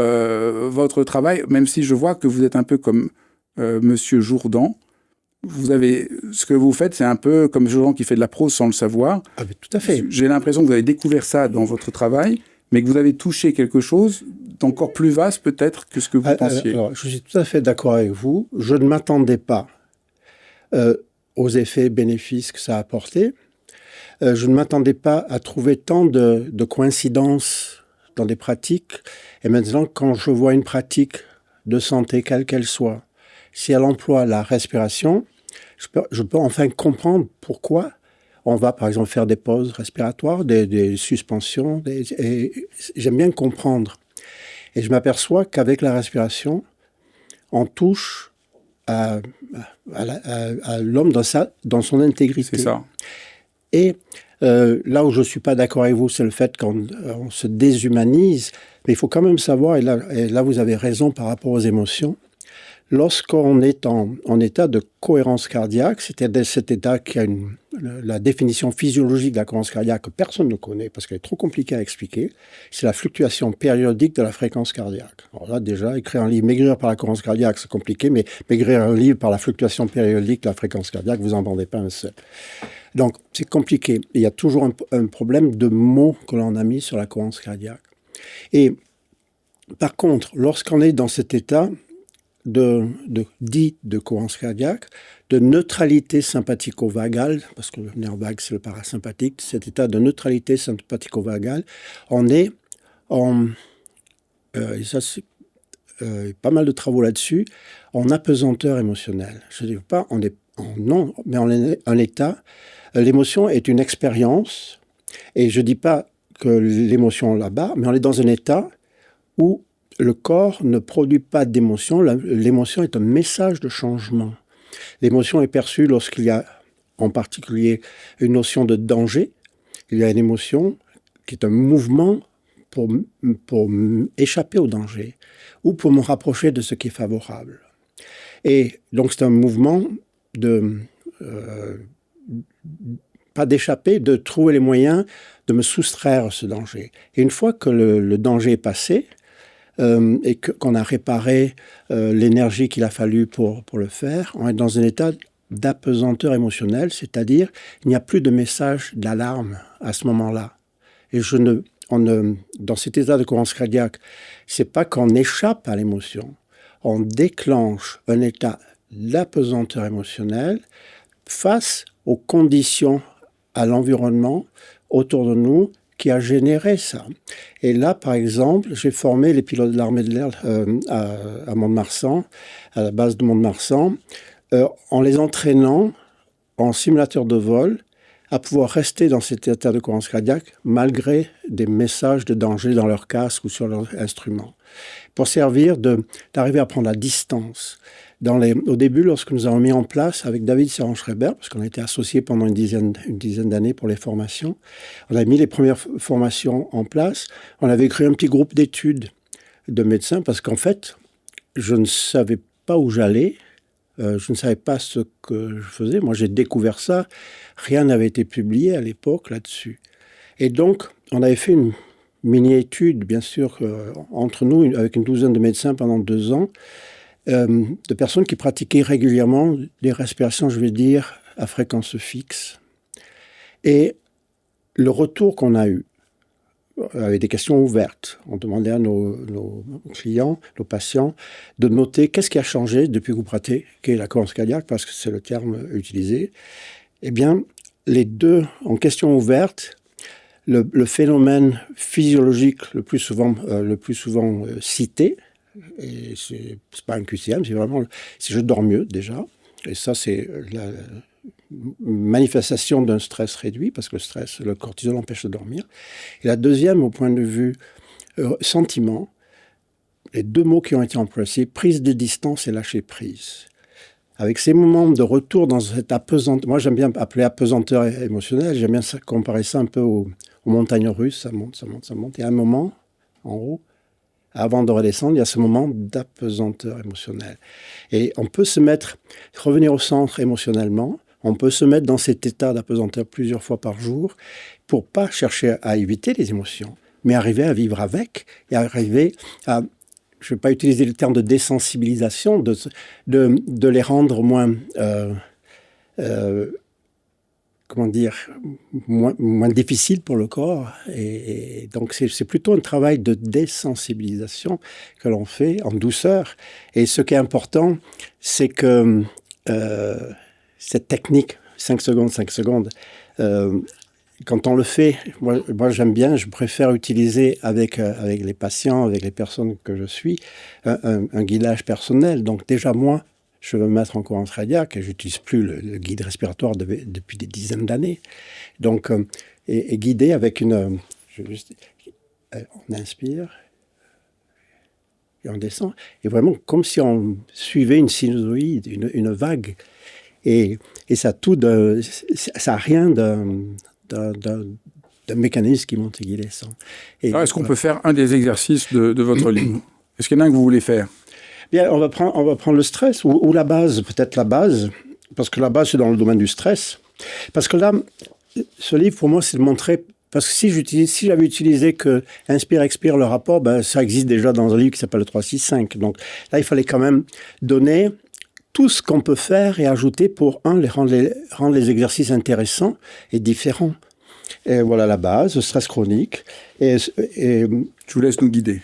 votre travail, même si je vois que vous êtes un peu comme Monsieur Jourdan. Ce que vous faites, c'est un peu comme Jourdan qui fait de la prose sans le savoir. Ah, mais tout à fait. J'ai l'impression que vous avez découvert ça dans votre travail, mais que vous avez touché quelque chose d'encore plus vaste peut-être que ce que vous pensiez. Alors, je suis tout à fait d'accord avec vous. Je ne m'attendais pas aux effets bénéfices que ça a apporté. Je ne m'attendais pas à trouver tant de coïncidences dans des pratiques. Et maintenant, quand je vois une pratique de santé, quelle qu'elle soit, si elle emploie la respiration, je peux enfin comprendre pourquoi on va, par exemple, faire des pauses respiratoires, des suspensions. Et j'aime bien comprendre. Et je m'aperçois qu'avec la respiration, on touche à l'homme dans son intégrité. C'est ça. Et là où je ne suis pas d'accord avec vous, c'est le fait qu'on se déshumanise. Mais il faut quand même savoir, et là vous avez raison par rapport aux émotions, lorsqu'on est en état de cohérence cardiaque, c'est-à-dire cet état qui a la définition physiologique de la cohérence cardiaque que personne ne connaît parce qu'elle est trop compliquée à expliquer, c'est la fluctuation périodique de la fréquence cardiaque. Alors là, déjà, écrire un livre, maigrir par la cohérence cardiaque, c'est compliqué, mais maigrir un livre par la fluctuation périodique de la fréquence cardiaque, vous n'en vendez pas un seul. Donc, c'est compliqué. Il y a toujours un problème de mots que l'on a mis sur la cohérence cardiaque. Et par contre, lorsqu'on est dans cet état dit de cohérence cardiaque, de neutralité sympathico-vagale, parce que le nerf vague, c'est le parasympathique, cet état de neutralité sympathico-vagale, on est et ça c'est pas mal de travaux là-dessus, en apesanteur émotionnelle. Je ne dis pas non, mais on est en état. L'émotion est une expérience, et je ne dis pas que l'émotion là-bas, mais on est dans un état où le corps ne produit pas d'émotion. L'émotion est un message de changement. L'émotion est perçue lorsqu'il y a en particulier une notion de danger. Il y a une émotion qui est un mouvement pour échapper au danger ou pour me rapprocher de ce qui est favorable. Et donc c'est un mouvement pas d'échapper, de trouver les moyens de me soustraire à ce danger. Et une fois que le danger est passé, et qu'on a réparé l'énergie qu'il a fallu pour le faire, on est dans un état d'apesanteur émotionnelle, c'est-à-dire il n'y a plus de message d'alarme à ce moment-là. Et dans cet état de cohérence cardiaque, c'est pas qu'on échappe à l'émotion, on déclenche un état d'apesanteur émotionnelle face aux conditions, à l'environnement autour de nous, qui a généré ça. Et là, par exemple, j'ai formé les pilotes de l'armée de l'air à Mont-de-Marsan, à la base de Mont-de-Marsan, en les entraînant en simulateur de vol à pouvoir rester dans cet état de cohérence cardiaque malgré des messages de danger dans leur casque ou sur leur instrument, pour servir d'arriver à prendre la distance. Au début, lorsque nous avons mis en place avec David Serran-Schreiber, parce qu'on a été associés pendant une dizaine d'années pour les formations, on a mis les premières formations en place. On avait créé un petit groupe d'études de médecins parce qu'en fait, je ne savais pas où j'allais, je ne savais pas ce que je faisais. Moi, j'ai découvert ça. Rien n'avait été publié à l'époque là-dessus. Et donc, on avait fait une mini-étude, bien sûr, entre nous, avec une douzaine de médecins pendant 2 ans, de personnes qui pratiquaient régulièrement des respirations, je vais dire, à fréquence fixe. Et le retour qu'on a eu, avec des questions ouvertes. On demandait à nos clients, nos patients, de noter qu'est-ce qui a changé depuis que vous pratiquez la cohérence cardiaque, parce que c'est le terme utilisé. Eh bien, les deux, en question ouverte, le phénomène physiologique le plus souvent cité, et c'est pas un QCM, c'est je dors mieux déjà. Et ça, c'est la manifestation d'un stress réduit, parce que le cortisol empêche de dormir. Et la deuxième, au point de vue sentiment, les deux mots qui ont été employés, prise de distance et lâcher prise. Avec ces moments de retour dans cette apesanteur, moi j'aime bien appeler apesanteur émotionnelle, j'aime bien comparer ça un peu aux montagnes russes, ça monte, ça monte, ça monte. Et à un moment, en haut, avant de redescendre, il y a ce moment d'apesanteur émotionnelle. Et on peut revenir au centre émotionnellement, on peut se mettre dans cet état d'apesanteur plusieurs fois par jour pour pas chercher à éviter les émotions, mais arriver à vivre avec et arriver à, je ne vais pas utiliser le terme de désensibilisation, de les rendre moins, moins difficiles pour le corps. Et donc c'est plutôt un travail de désensibilisation que l'on fait en douceur. Et ce qui est important, c'est que cette technique, 5 secondes, quand on le fait, moi j'aime bien, je préfère utiliser avec les patients, avec les personnes que je suis, un guidage personnel. Donc déjà moi, je veux me mettre en cohérence cardiaque et j'utilise plus le guide respiratoire depuis des dizaines d'années. Donc, et guider avec on inspire et on descend. Et vraiment comme si on suivait une sinusoïde, une vague. Et ça a rien d'un mécanisme qui monte et qui descend. Alors, est-ce qu'on peut faire un des exercices de votre livre? Est-ce qu'il y en a un que vous voulez faire? Bien, on va prendre le stress ou la base, peut-être la base, parce que la base, c'est dans le domaine du stress. Parce que là, ce livre, pour moi, c'est de montrer... Parce que si j'avais utilisé que inspire, expire, le rapport, ben, ça existe déjà dans un livre qui s'appelle le 3-6-5. Donc là, il fallait quand même donner tout ce qu'on peut faire et ajouter pour, rendre les exercices intéressants et différents. Et voilà la base, le stress chronique. Et je vous laisse nous guider.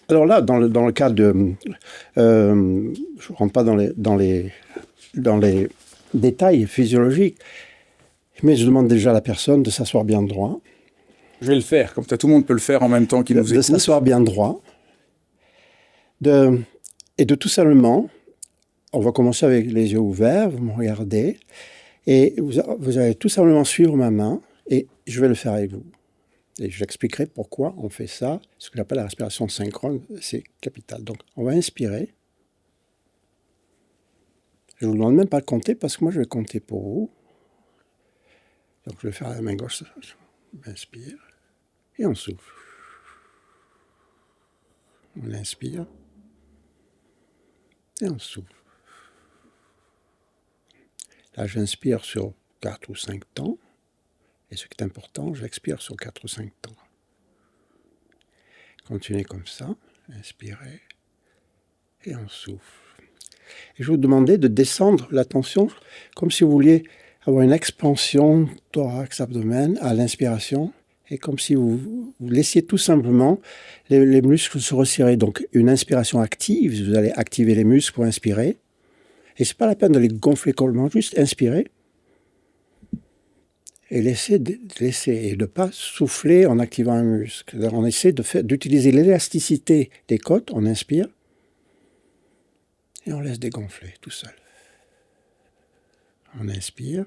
Alors là, dans le cas de... je ne rentre pas dans les détails physiologiques, mais je demande déjà à la personne de s'asseoir bien droit. Je vais le faire, comme ça tout le monde peut le faire en même temps qu'il nous écoute. De s'asseoir bien droit. Et de tout simplement, on va commencer avec les yeux ouverts, vous me regardez, et vous allez tout simplement suivre ma main, et je vais le faire avec vous. Et j'expliquerai pourquoi on fait ça. Ce que j'appelle la respiration synchrone, c'est capital. Donc, on va inspirer. Je ne vous demande même pas de compter parce que moi, je vais compter pour vous. Donc, je vais faire la main gauche. On inspire. Et on souffle. On inspire. Et on souffle. Là, j'inspire sur 4 ou 5 temps. Et ce qui est important, j'expire sur 4 ou 5 temps. Continuez comme ça, inspirez, et on souffle. Et je vous demandais de descendre la tension comme si vous vouliez avoir une expansion thorax-abdomen à l'inspiration, et comme si vous laissiez tout simplement les muscles se resserrer. Donc une inspiration active, vous allez activer les muscles pour inspirer, et ce n'est pas la peine de les gonfler complètement, juste inspirer, et laisser et de ne pas souffler en activant un muscle. Alors on essaie d'utiliser l'élasticité des côtes, on inspire, et on laisse dégonfler tout seul. On inspire,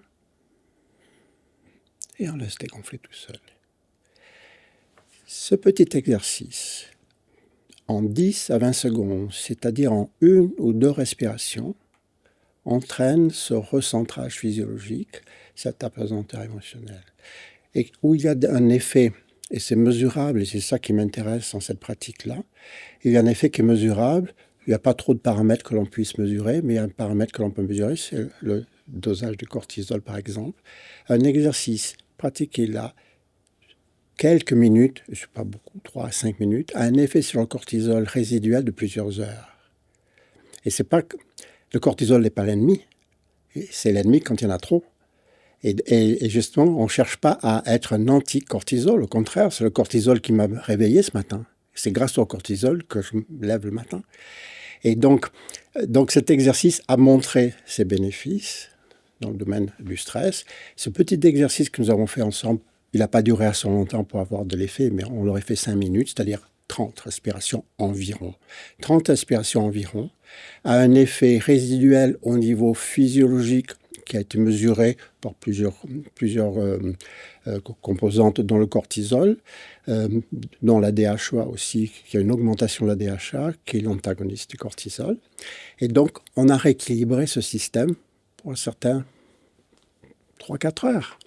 et on laisse dégonfler tout seul. Ce petit exercice, en 10 à 20 secondes, c'est-à-dire en 1 ou 2 respirations, entraîne ce recentrage physiologique, cette apesanteur émotionnelle. Et où il y a un effet, et c'est mesurable, et c'est ça qui m'intéresse dans cette pratique-là, il y a un effet qui est mesurable, il n'y a pas trop de paramètres que l'on puisse mesurer, mais il y a un paramètre que l'on peut mesurer, c'est le dosage du cortisol par exemple. Un exercice pratiqué là, quelques minutes, je ne sais pas beaucoup, 3 à 5 minutes, a un effet sur le cortisol résiduel de plusieurs heures. Et c'est pas que le cortisol n'est pas l'ennemi, c'est l'ennemi quand il y en a trop. Et justement, on ne cherche pas à être un anti-cortisol. Au contraire, c'est le cortisol qui m'a réveillé ce matin. C'est grâce au cortisol que je me lève le matin. Et donc cet exercice a montré ses bénéfices dans le domaine du stress. Ce petit exercice que nous avons fait ensemble, il n'a pas duré assez longtemps pour avoir de l'effet, mais on l'aurait fait 5 minutes, c'est-à-dire 30 respirations environ. 30 respirations environ a un effet résiduel au niveau physiologique qui a été mesuré par plusieurs composantes dans le cortisol, dans la DHA aussi, qui a une augmentation de la DHA, qui est l'antagoniste du cortisol. Et donc, on a rééquilibré ce système pour certains 3-4 heures.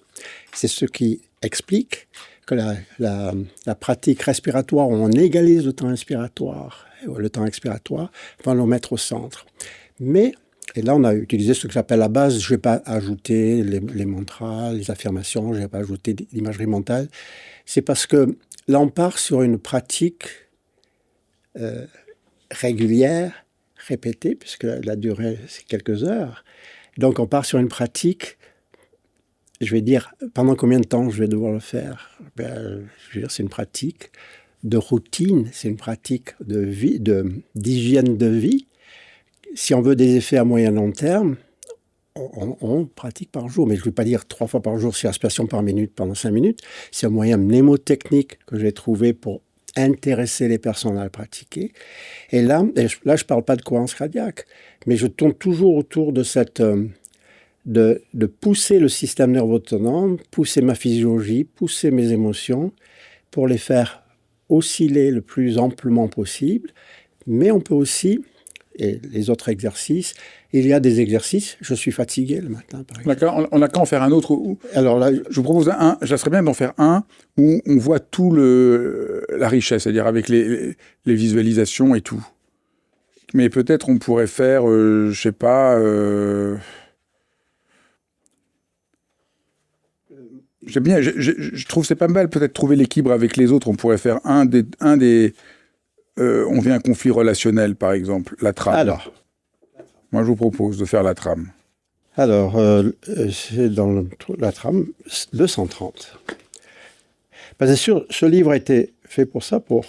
C'est ce qui explique que la pratique respiratoire, où on égalise le temps respiratoire, va nous mettre au centre. Mais, et là on a utilisé ce que j'appelle la base, je ne vais pas ajouter les mantras, les affirmations, je ne vais pas ajouter l'imagerie mentale, c'est parce que là on part sur une pratique régulière, répétée, puisque la durée c'est quelques heures. Donc on part sur une pratique, je vais dire, pendant combien de temps je vais devoir le faire? Je veux dire, c'est une pratique de routine, c'est une pratique de vie, d'hygiène de vie. Si on veut des effets à moyen long terme, on pratique par jour. Mais je ne vais pas dire 3 fois par jour, 6 respirations par minute pendant 5 minutes. C'est un moyen mnémotechnique que j'ai trouvé pour intéresser les personnes à le pratiquer. Et là je ne parle pas de cohérence cardiaque, mais je tourne toujours autour de cette... De pousser le système nerveux autonome, pousser ma physiologie, pousser mes émotions pour les faire osciller le plus amplement possible. Mais on peut aussi, et les autres exercices, il y a des exercices, je suis fatigué le matin par exemple. D'accord, on n'a qu'à en faire un autre. Alors là, je vous propose ça serait bien d'en faire un où on voit tout la richesse, c'est-à-dire avec les visualisations et tout. Mais peut-être on pourrait faire, je ne sais pas... J'aime bien, je trouve que c'est pas mal peut-être trouver l'équilibre avec les autres. On pourrait faire on vient un conflit relationnel par exemple, la trame. Alors, moi je vous propose de faire la trame. Alors, c'est dans la trame 230. Bien sûr, ce livre a été fait pour ça, pour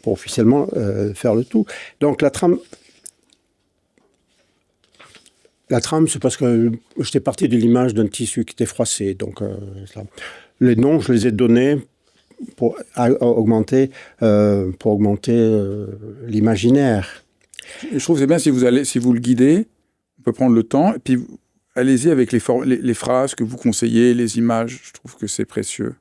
officiellement faire le tout. Donc la trame, c'est parce que j'étais parti de l'image d'un tissu qui était froissé. Donc, les noms, je les ai donnés pour augmenter l'imaginaire. Je trouve que c'est bien si vous le guidez, on peut prendre le temps, et puis allez-y avec les phrases que vous conseillez, les images. Je trouve que c'est précieux.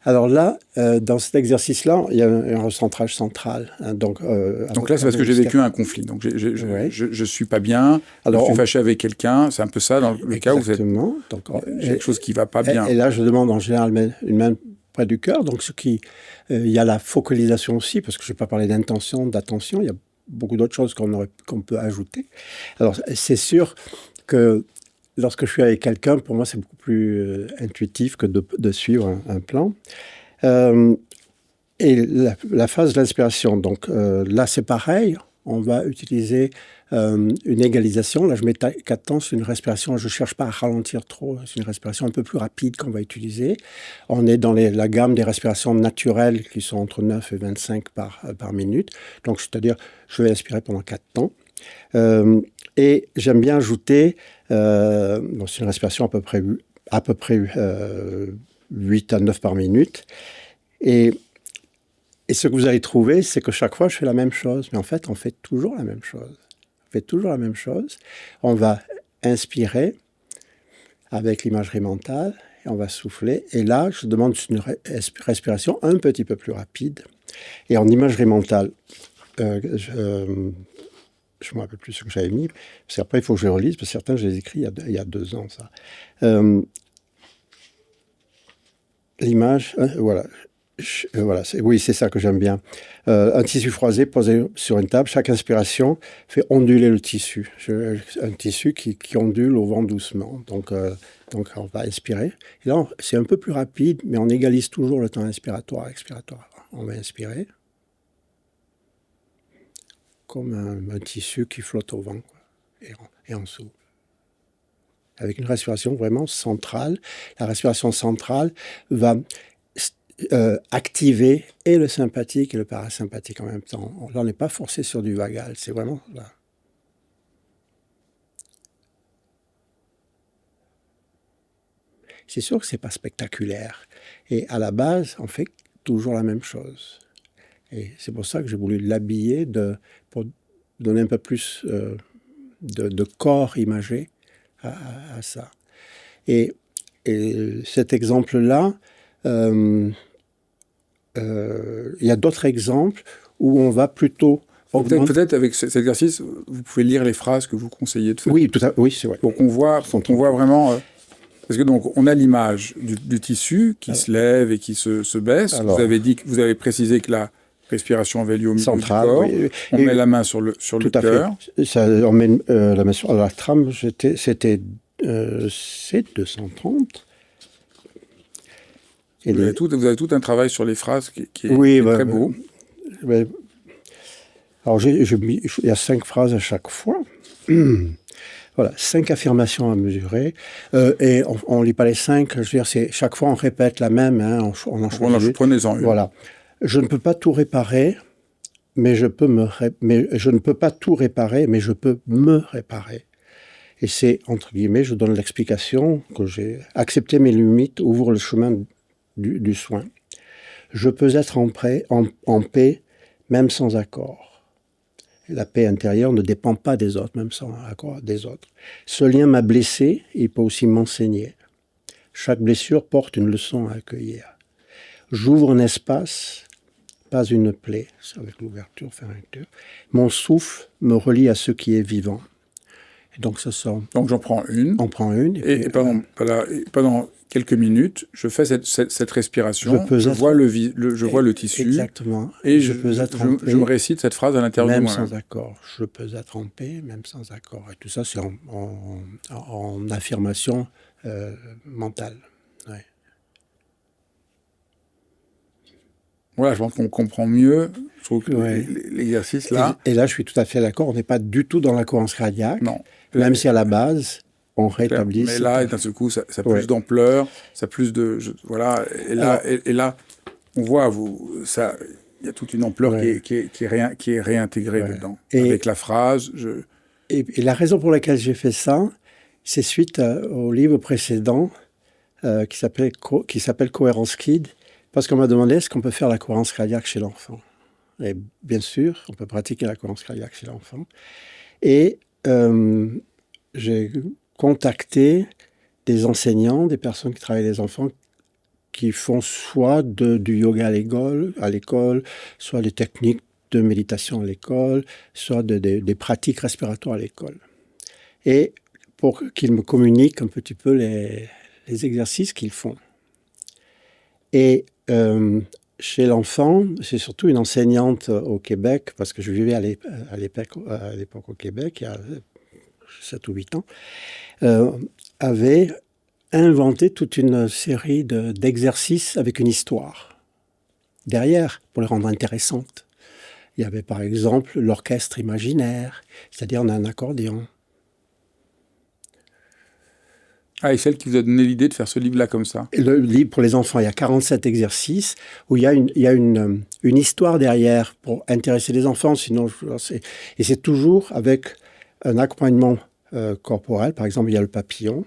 Alors là, dans cet exercice-là, il y a un recentrage central. Hein, donc là, c'est parce que j'ai vécu un conflit. Donc, je suis pas bien, alors, je suis fâché avec quelqu'un. C'est un peu ça, dans le cas où vous êtes... Exactement. J'ai quelque chose qui va pas bien. Et là, je demande en général une main près du cœur. Donc, il y a la focalisation aussi, parce que je ne vais pas parler d'intention, d'attention. Il y a beaucoup d'autres choses qu'on peut ajouter. Alors, c'est sûr que lorsque je suis avec quelqu'un, pour moi, c'est beaucoup plus intuitif que de suivre un plan. Et la phase de l'inspiration, donc là, c'est pareil. On va utiliser une égalisation. Là, je mets 4 temps sur une respiration. Je ne cherche pas à ralentir trop. C'est une respiration un peu plus rapide qu'on va utiliser. On est dans la gamme des respirations naturelles qui sont entre 9 et 25 par minute. Donc, c'est-à-dire, je vais inspirer pendant 4 temps. Et j'aime bien ajouter, c'est une respiration à peu près 8 à 9 par minute. Et ce que vous allez trouver, c'est que chaque fois, je fais la même chose. Mais en fait, on fait toujours la même chose. On va inspirer avec l'imagerie mentale et on va souffler. Et là, je demande une respiration un petit peu plus rapide. Et en imagerie mentale, je ne me rappelle plus ce que j'avais mis, parce qu'après, il faut que je les relise, parce que certains, je les ai écrits il y a 2 ans, ça. L'image, voilà. Oui, c'est ça que j'aime bien. Un tissu froissé posé sur une table, chaque inspiration fait onduler le tissu. Un tissu qui ondule au vent doucement. Donc, on va inspirer. Et là, c'est un peu plus rapide, mais on égalise toujours le temps inspiratoire, expiratoire. On va inspirer. Comme un tissu qui flotte au vent, quoi. Et on souffle. avec une respiration vraiment centrale. La respiration centrale va activer et le sympathique et le parasympathique en même temps. Là, on n'est pas forcé sur du vagal, c'est vraiment là. C'est sûr que c'est pas spectaculaire. Et à la base, on fait toujours la même chose. Et c'est pour ça que j'ai voulu l'habiller pour donner un peu plus de corps imagé à ça. Et cet exemple-là, il y a d'autres exemples où on va plutôt... Peut-être avec cet exercice, vous pouvez lire les phrases que vous conseillez de faire. Oui, oui, c'est vrai. Pour qu'on voit vraiment... parce que donc, on a l'image du tissu qui se lève et qui se baisse. Alors, vous avez précisé que la respiration avait lieu au milieu du corps. Oui. On met la main sur le cœur. On met la main sur la trame, c'était c'est 230. Et vous avez tout un travail sur les phrases qui est très beau. Alors, il y a 5 phrases à chaque fois. Voilà, 5 affirmations à mesurer. Et on ne lit pas les 5. Je veux dire, chaque fois, on répète la même. Hein, on en choisit. Prenez-en une. Voilà. Je ne peux pas tout réparer, mais je ne peux pas tout réparer, mais je peux me réparer. Et c'est, entre guillemets, je donne l'explication que j'ai accepté mes limites, ouvre le chemin du soin. Je peux être en paix, même sans accord. La paix intérieure ne dépend pas des autres, même sans accord des autres. Ce lien m'a blessé, il peut aussi m'enseigner. Chaque blessure porte une leçon à accueillir. J'ouvre un espace, pas une plaie, avec l'ouverture, fermeture. Mon souffle me relie à ce qui est vivant. Et donc ça sort. Donc j'en prends une. On prend une. Et pendant quelques minutes, je fais cette respiration. Je vois le tissu. Exactement. Et je me récite cette phrase à l'intérieur de moi-même. Même sans accord. Je peux être en paix, même sans accord. Et tout ça, c'est en affirmation mentale. Ouais. Voilà, je pense qu'on comprend mieux. Je trouve que l'exercice là. Et là, je suis tout à fait d'accord. On n'est pas du tout dans la cohérence cardiaque. Non. Même si à la base, on rétablit. Mais là, d'un seul coup, ça a plus d'ampleur, ça a plus de. Voilà. Et là, on voit, il y a toute une ampleur qui est réintégrée dedans. Avec la phrase. Et la raison pour laquelle j'ai fait ça, c'est suite au livre précédent qui s'appelle Cohérence Kid. Parce qu'on m'a demandé est-ce qu'on peut faire la cohérence cardiaque chez l'enfant. Et bien sûr, on peut pratiquer la cohérence cardiaque chez l'enfant. Et j'ai contacté des enseignants, des personnes qui travaillent avec les enfants, qui font soit du yoga à l'école, soit des techniques de méditation à l'école, soit des pratiques respiratoires à l'école. Et pour qu'ils me communiquent un petit peu les exercices qu'ils font. Et chez l'enfant, c'est surtout une enseignante au Québec, parce que je vivais à l'époque au Québec, il y a 7 ou 8 ans, avait inventé toute une série d'exercices avec une histoire derrière, pour les rendre intéressantes. Il y avait par exemple l'orchestre imaginaire, c'est-à-dire on a un accordéon. Ah, et celle qui vous a donné l'idée de faire ce livre-là comme ça. Le livre pour les enfants, il y a 47 exercices où il y a une histoire derrière pour intéresser les enfants. Sinon, et c'est toujours avec un accompagnement corporel. Par exemple, il y a le papillon.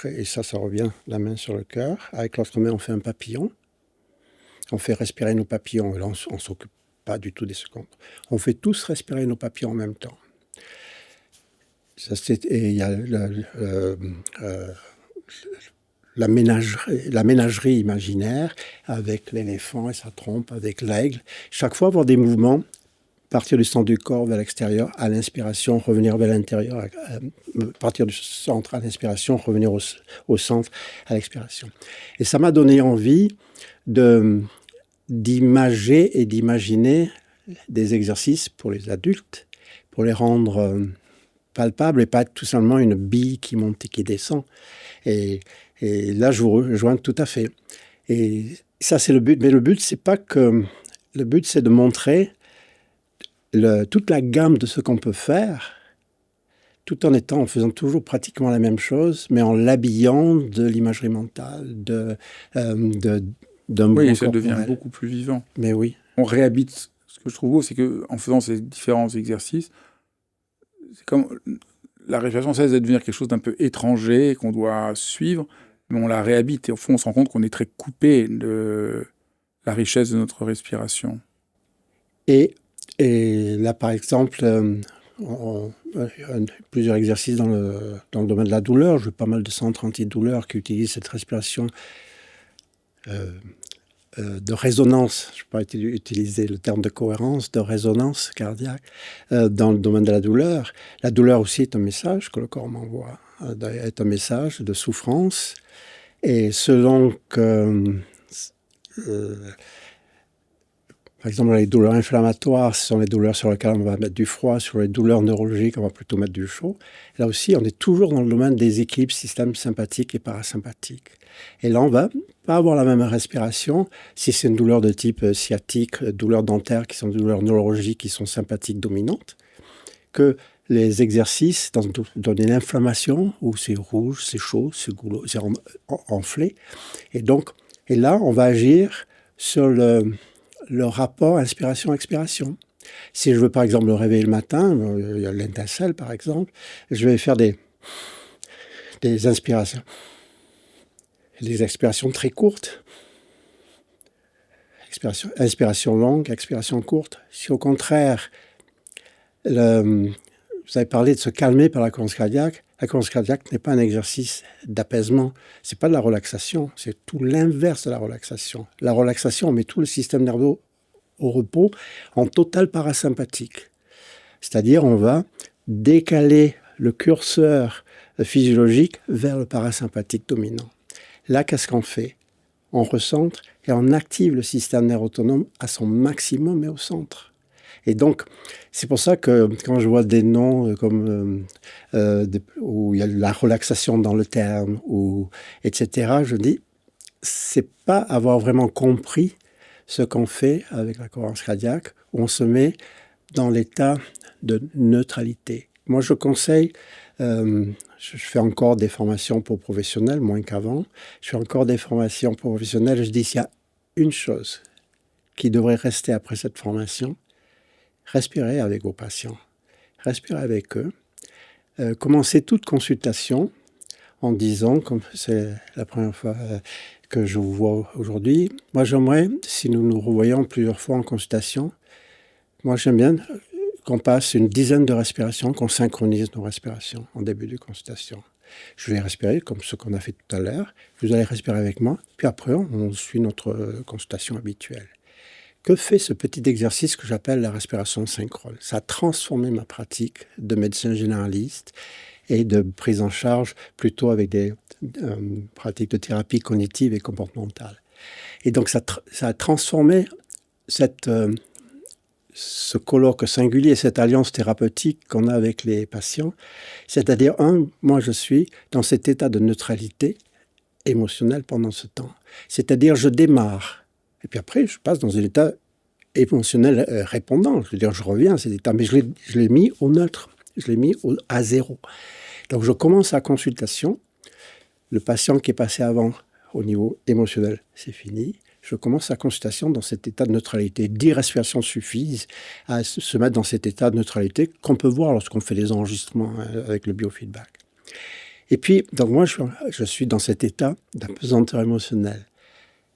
Et ça revient la main sur le cœur. Avec l'autre main, on fait un papillon. On fait respirer nos papillons. Et là, on ne s'occupe pas du tout des secondes. On fait tous respirer nos papillons en même temps. Et il y a la ménagerie imaginaire avec l'éléphant et sa trompe, avec l'aigle. Chaque fois, avoir des mouvements, partir du centre du corps vers l'extérieur, à l'inspiration, revenir vers l'intérieur, partir du centre à l'inspiration, revenir au centre à l'expiration. Et ça m'a donné envie d'imager et d'imaginer des exercices pour les adultes, pour les rendre palpables et pas tout simplement une bille qui monte et qui descend. Et là, je vous rejoins tout à fait. Et ça, c'est le but. Mais le but, c'est pas que... Le but, c'est de montrer toute la gamme de ce qu'on peut faire tout en faisant toujours pratiquement la même chose, mais en l'habillant de l'imagerie mentale, d'un Oui, mouvement et ça devient corporel. beaucoup plus vivant. Mais oui. On réhabite. Ce que je trouve beau, c'est qu'en faisant ces différents exercices, c'est comme la respiration cesse de devenir quelque chose d'un peu étranger, qu'on doit suivre, mais on la réhabite. Et au fond, on se rend compte qu'on est très coupé de la richesse de notre respiration. Et là, par exemple, plusieurs exercices dans le domaine de la douleur. J'ai pas mal de centres antidouleurs qui utilisent cette respiration de résonance. Je ne vais pas utiliser le terme de cohérence, de résonance cardiaque dans le domaine de la douleur. La douleur aussi est un message que le corps m'envoie, est un message de souffrance. Et selon que... par exemple, les douleurs inflammatoires, ce sont les douleurs sur lesquelles on va mettre du froid. Sur les douleurs neurologiques, on va plutôt mettre du chaud. Là aussi, on est toujours dans le domaine des équilibres système sympathique et parasympathique. Et là, on va pas avoir la même respiration si c'est une douleur de type sciatique, douleur dentaire, qui sont des douleurs neurologiques qui sont sympathiques dominantes, que les exercices dans une inflammation où c'est rouge, c'est chaud, c'est enflé. Et là, on va agir sur le rapport inspiration-expiration. Si je veux par exemple me réveiller le matin, il y a l'étincelle par exemple, je vais faire des inspirations, des expirations très courtes, inspiration longue, expiration courte. Si au contraire, vous avez parlé de se calmer par la cohérence cardiaque n'est pas un exercice d'apaisement, c'est pas de la relaxation, c'est tout l'inverse de la relaxation. La relaxation, on met tout le système nerveux au repos en total parasympathique. C'est-à-dire, on va décaler le curseur physiologique vers le parasympathique dominant. Là, qu'est-ce qu'on fait? On recentre et on active le système nerveux autonome à son maximum et au centre. Et donc, c'est pour ça que quand je vois des noms comme où il y a la relaxation dans le terme, etc., je dis, c'est pas avoir vraiment compris ce qu'on fait avec la cohérence cardiaque, où on se met dans l'état de neutralité. Moi, je conseille, je fais encore des formations pour professionnels, moins qu'avant, je fais encore des formations pour professionnels, et je dis, s'il y a une chose qui devrait rester après cette formation, respirez avec vos patients, respirez avec eux, commencez toute consultation en disant, comme c'est la première fois que je vous vois aujourd'hui, moi j'aimerais, si nous nous revoyons plusieurs fois en consultation, moi j'aime bien qu'on passe une dizaine de respirations, qu'on synchronise nos respirations en début de consultation. Je vais respirer comme ce qu'on a fait tout à l'heure, vous allez respirer avec moi, puis après on suit notre consultation habituelle. Que fait ce petit exercice que j'appelle la respiration synchrone? Ça a transformé ma pratique de médecin généraliste et de prise en charge plutôt avec des pratiques de thérapie cognitive et comportementale. Et donc ça a transformé ce colloque singulier, cette alliance thérapeutique qu'on a avec les patients. C'est-à-dire, moi je suis dans cet état de neutralité émotionnelle pendant ce temps. C'est-à-dire, je démarre. Et puis après, je passe dans un état émotionnel répondant. Je veux dire, je reviens à cet état, mais je l'ai mis au neutre. Je l'ai mis à zéro. Donc, je commence la consultation. Le patient qui est passé avant au niveau émotionnel, c'est fini. Je commence la consultation dans cet état de neutralité. 10 respirations suffisent à se mettre dans cet état de neutralité qu'on peut voir lorsqu'on fait des enregistrements avec le biofeedback. Et puis, donc moi, je suis dans cet état d'apesanteur émotionnelle.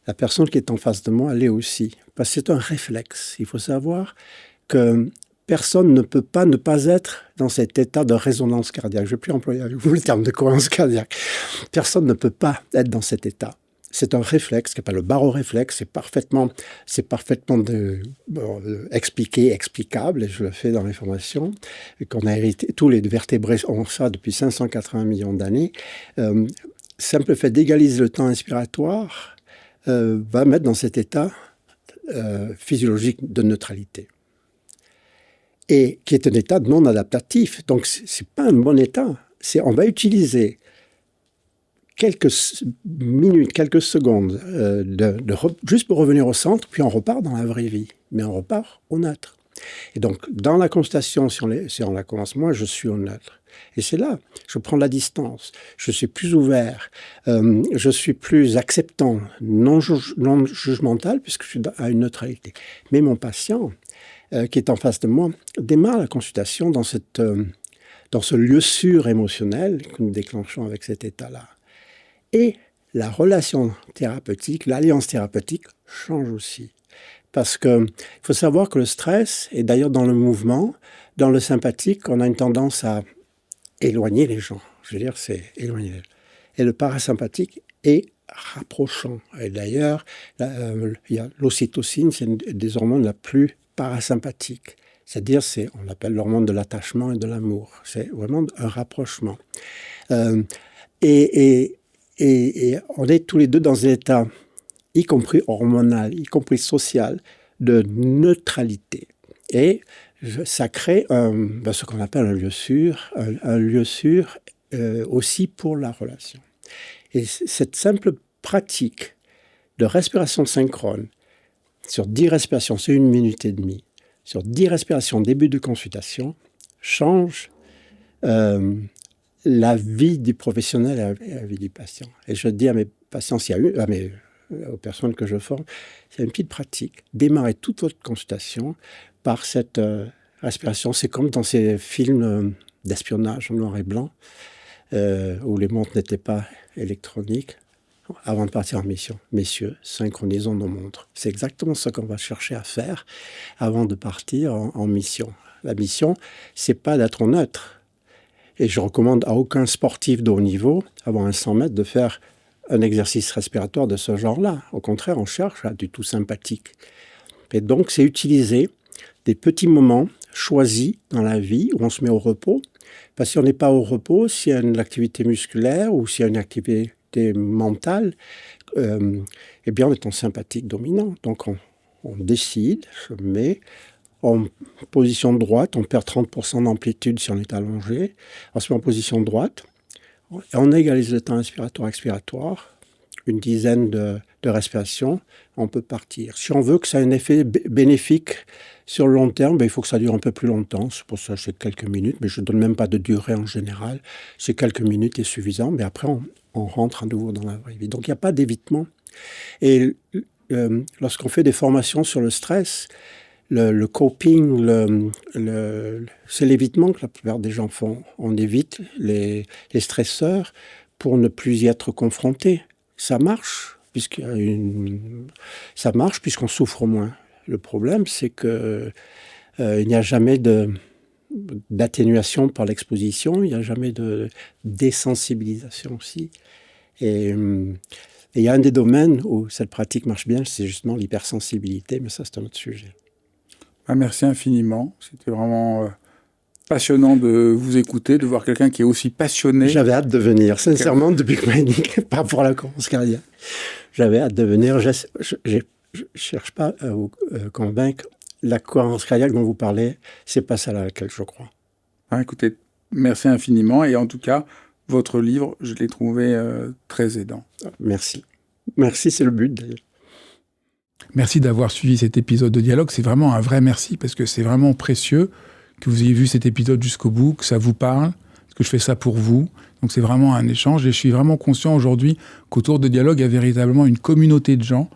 La personne qui est en face de moi, elle est aussi. Parce que c'est un réflexe. Il faut savoir que personne ne peut pas ne pas être dans cet état de résonance cardiaque. Je ne vais plus employer avec vous le terme de cohérence cardiaque. Personne ne peut pas être dans cet état. C'est un réflexe qui s'appelle le baroréflexe. C'est parfaitement expliqué, explicable, et je le fais dans les formations, qu'on a hérité. Tous les vertébrés ont ça depuis 580 millions d'années. Simple fait d'égaliser le temps inspiratoire va mettre dans cet état physiologique de neutralité. Et qui est un état non adaptatif. Donc, ce n'est pas un bon état. On va utiliser quelques minutes, quelques secondes, juste pour revenir au centre, puis on repart dans la vraie vie. Mais on repart au neutre. Et donc, dans la constatation, si on la commence, moi, je suis au neutre. Et c'est là, je prends la distance, je suis plus ouvert, je suis plus acceptant, non jugemental, puisque je suis à une neutralité. Mais mon patient, qui est en face de moi, démarre la consultation dans ce lieu sûr émotionnel que nous déclenchons avec cet état-là. Et la relation thérapeutique, l'alliance thérapeutique change aussi. Parce qu'il faut savoir que le stress, et d'ailleurs dans le mouvement, dans le sympathique, on a une tendance à éloigner les gens. Je veux dire, c'est éloigner les gens. Et le parasympathique est rapprochant. Et d'ailleurs, il y a l'ocytocine, c'est une des hormones la plus parasympathique. C'est-à-dire, on l'appelle l'hormone de l'attachement et de l'amour. C'est vraiment un rapprochement. Et on est tous les deux dans un état, y compris hormonal, y compris social, de neutralité. Et ça crée ce qu'on appelle un lieu sûr aussi pour la relation. Et cette simple pratique de respiration synchrone, sur 10 respirations, c'est 1 minute et demie, sur 10 respirations début de consultation, change la vie du professionnel et la vie du patient. Et je dis à mes patients, aux personnes que je forme, c'est une petite pratique. Démarrez toute votre consultation par cette respiration. C'est comme dans ces films d'espionnage en noir et blanc, où les montres n'étaient pas électroniques. Avant de partir en mission, messieurs, synchronisons nos montres. C'est exactement ce qu'on va chercher à faire avant de partir en mission. La mission, c'est pas d'être neutre. Et je recommande à aucun sportif de haut niveau, avant un 100 mètres, de faire un exercice respiratoire de ce genre-là. Au contraire, on cherche à du tout sympathique. Et donc, c'est utiliser des petits moments choisis dans la vie où on se met au repos. Parce que si on n'est pas au repos, s'il y a une activité musculaire ou s'il y a une activité mentale, eh bien, on est en sympathique dominant. Donc, on décide, je me en position droite, on perd 30% d'amplitude si on est allongé. On se met en position droite, et on égalise le temps inspiratoire-expiratoire, une dizaine de respirations, on peut partir. Si on veut que ça ait un effet bénéfique sur le long terme, il faut que ça dure un peu plus longtemps. C'est pour ça que c'est quelques minutes, mais je ne donne même pas de durée en général. C'est quelques minutes est suffisant, mais après, on rentre à nouveau dans la vraie vie. Donc, il n'y a pas d'évitement. Et lorsqu'on fait des formations sur le stress, le coping, c'est l'évitement que la plupart des gens font. On évite les stresseurs pour ne plus y être confronté. Ça marche, puisqu'on souffre moins. Le problème, c'est qu'il n'y a jamais d'atténuation par l'exposition, il n'y a jamais de désensibilisation aussi. Et il y a un des domaines où cette pratique marche bien, c'est justement l'hypersensibilité, mais ça, c'est un autre sujet. Merci infiniment. C'était vraiment passionnant de vous écouter, de voir quelqu'un qui est aussi passionné. J'avais hâte de venir, sincèrement, depuis que dit par rapport à la cohérence cardiaque. J'avais hâte de venir. Je ne cherche pas à vous convaincre. La cohérence cardiaque dont vous parlez, c'est pas celle à laquelle je crois. Écoutez, merci infiniment. Et en tout cas, votre livre, je l'ai trouvé très aidant. Merci. Merci, c'est le but d'ailleurs. Merci d'avoir suivi cet épisode de Dialogue. C'est vraiment un vrai merci parce que c'est vraiment précieux que vous ayez vu cet épisode jusqu'au bout, que ça vous parle, parce que je fais ça pour vous. Donc c'est vraiment un échange et je suis vraiment conscient aujourd'hui qu'autour de Dialogue, il y a véritablement une communauté de gens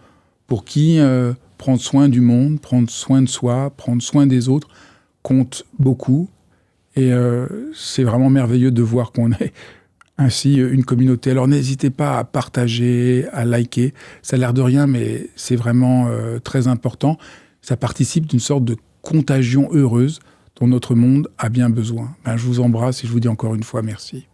pour qui prendre soin du monde, prendre soin de soi, prendre soin des autres compte beaucoup. Et c'est vraiment merveilleux de voir qu'on est ainsi une communauté. Alors n'hésitez pas à partager, à liker. Ça a l'air de rien, mais c'est vraiment très important. Ça participe d'une sorte de contagion heureuse dont notre monde a bien besoin. Je vous embrasse et je vous dis encore une fois merci.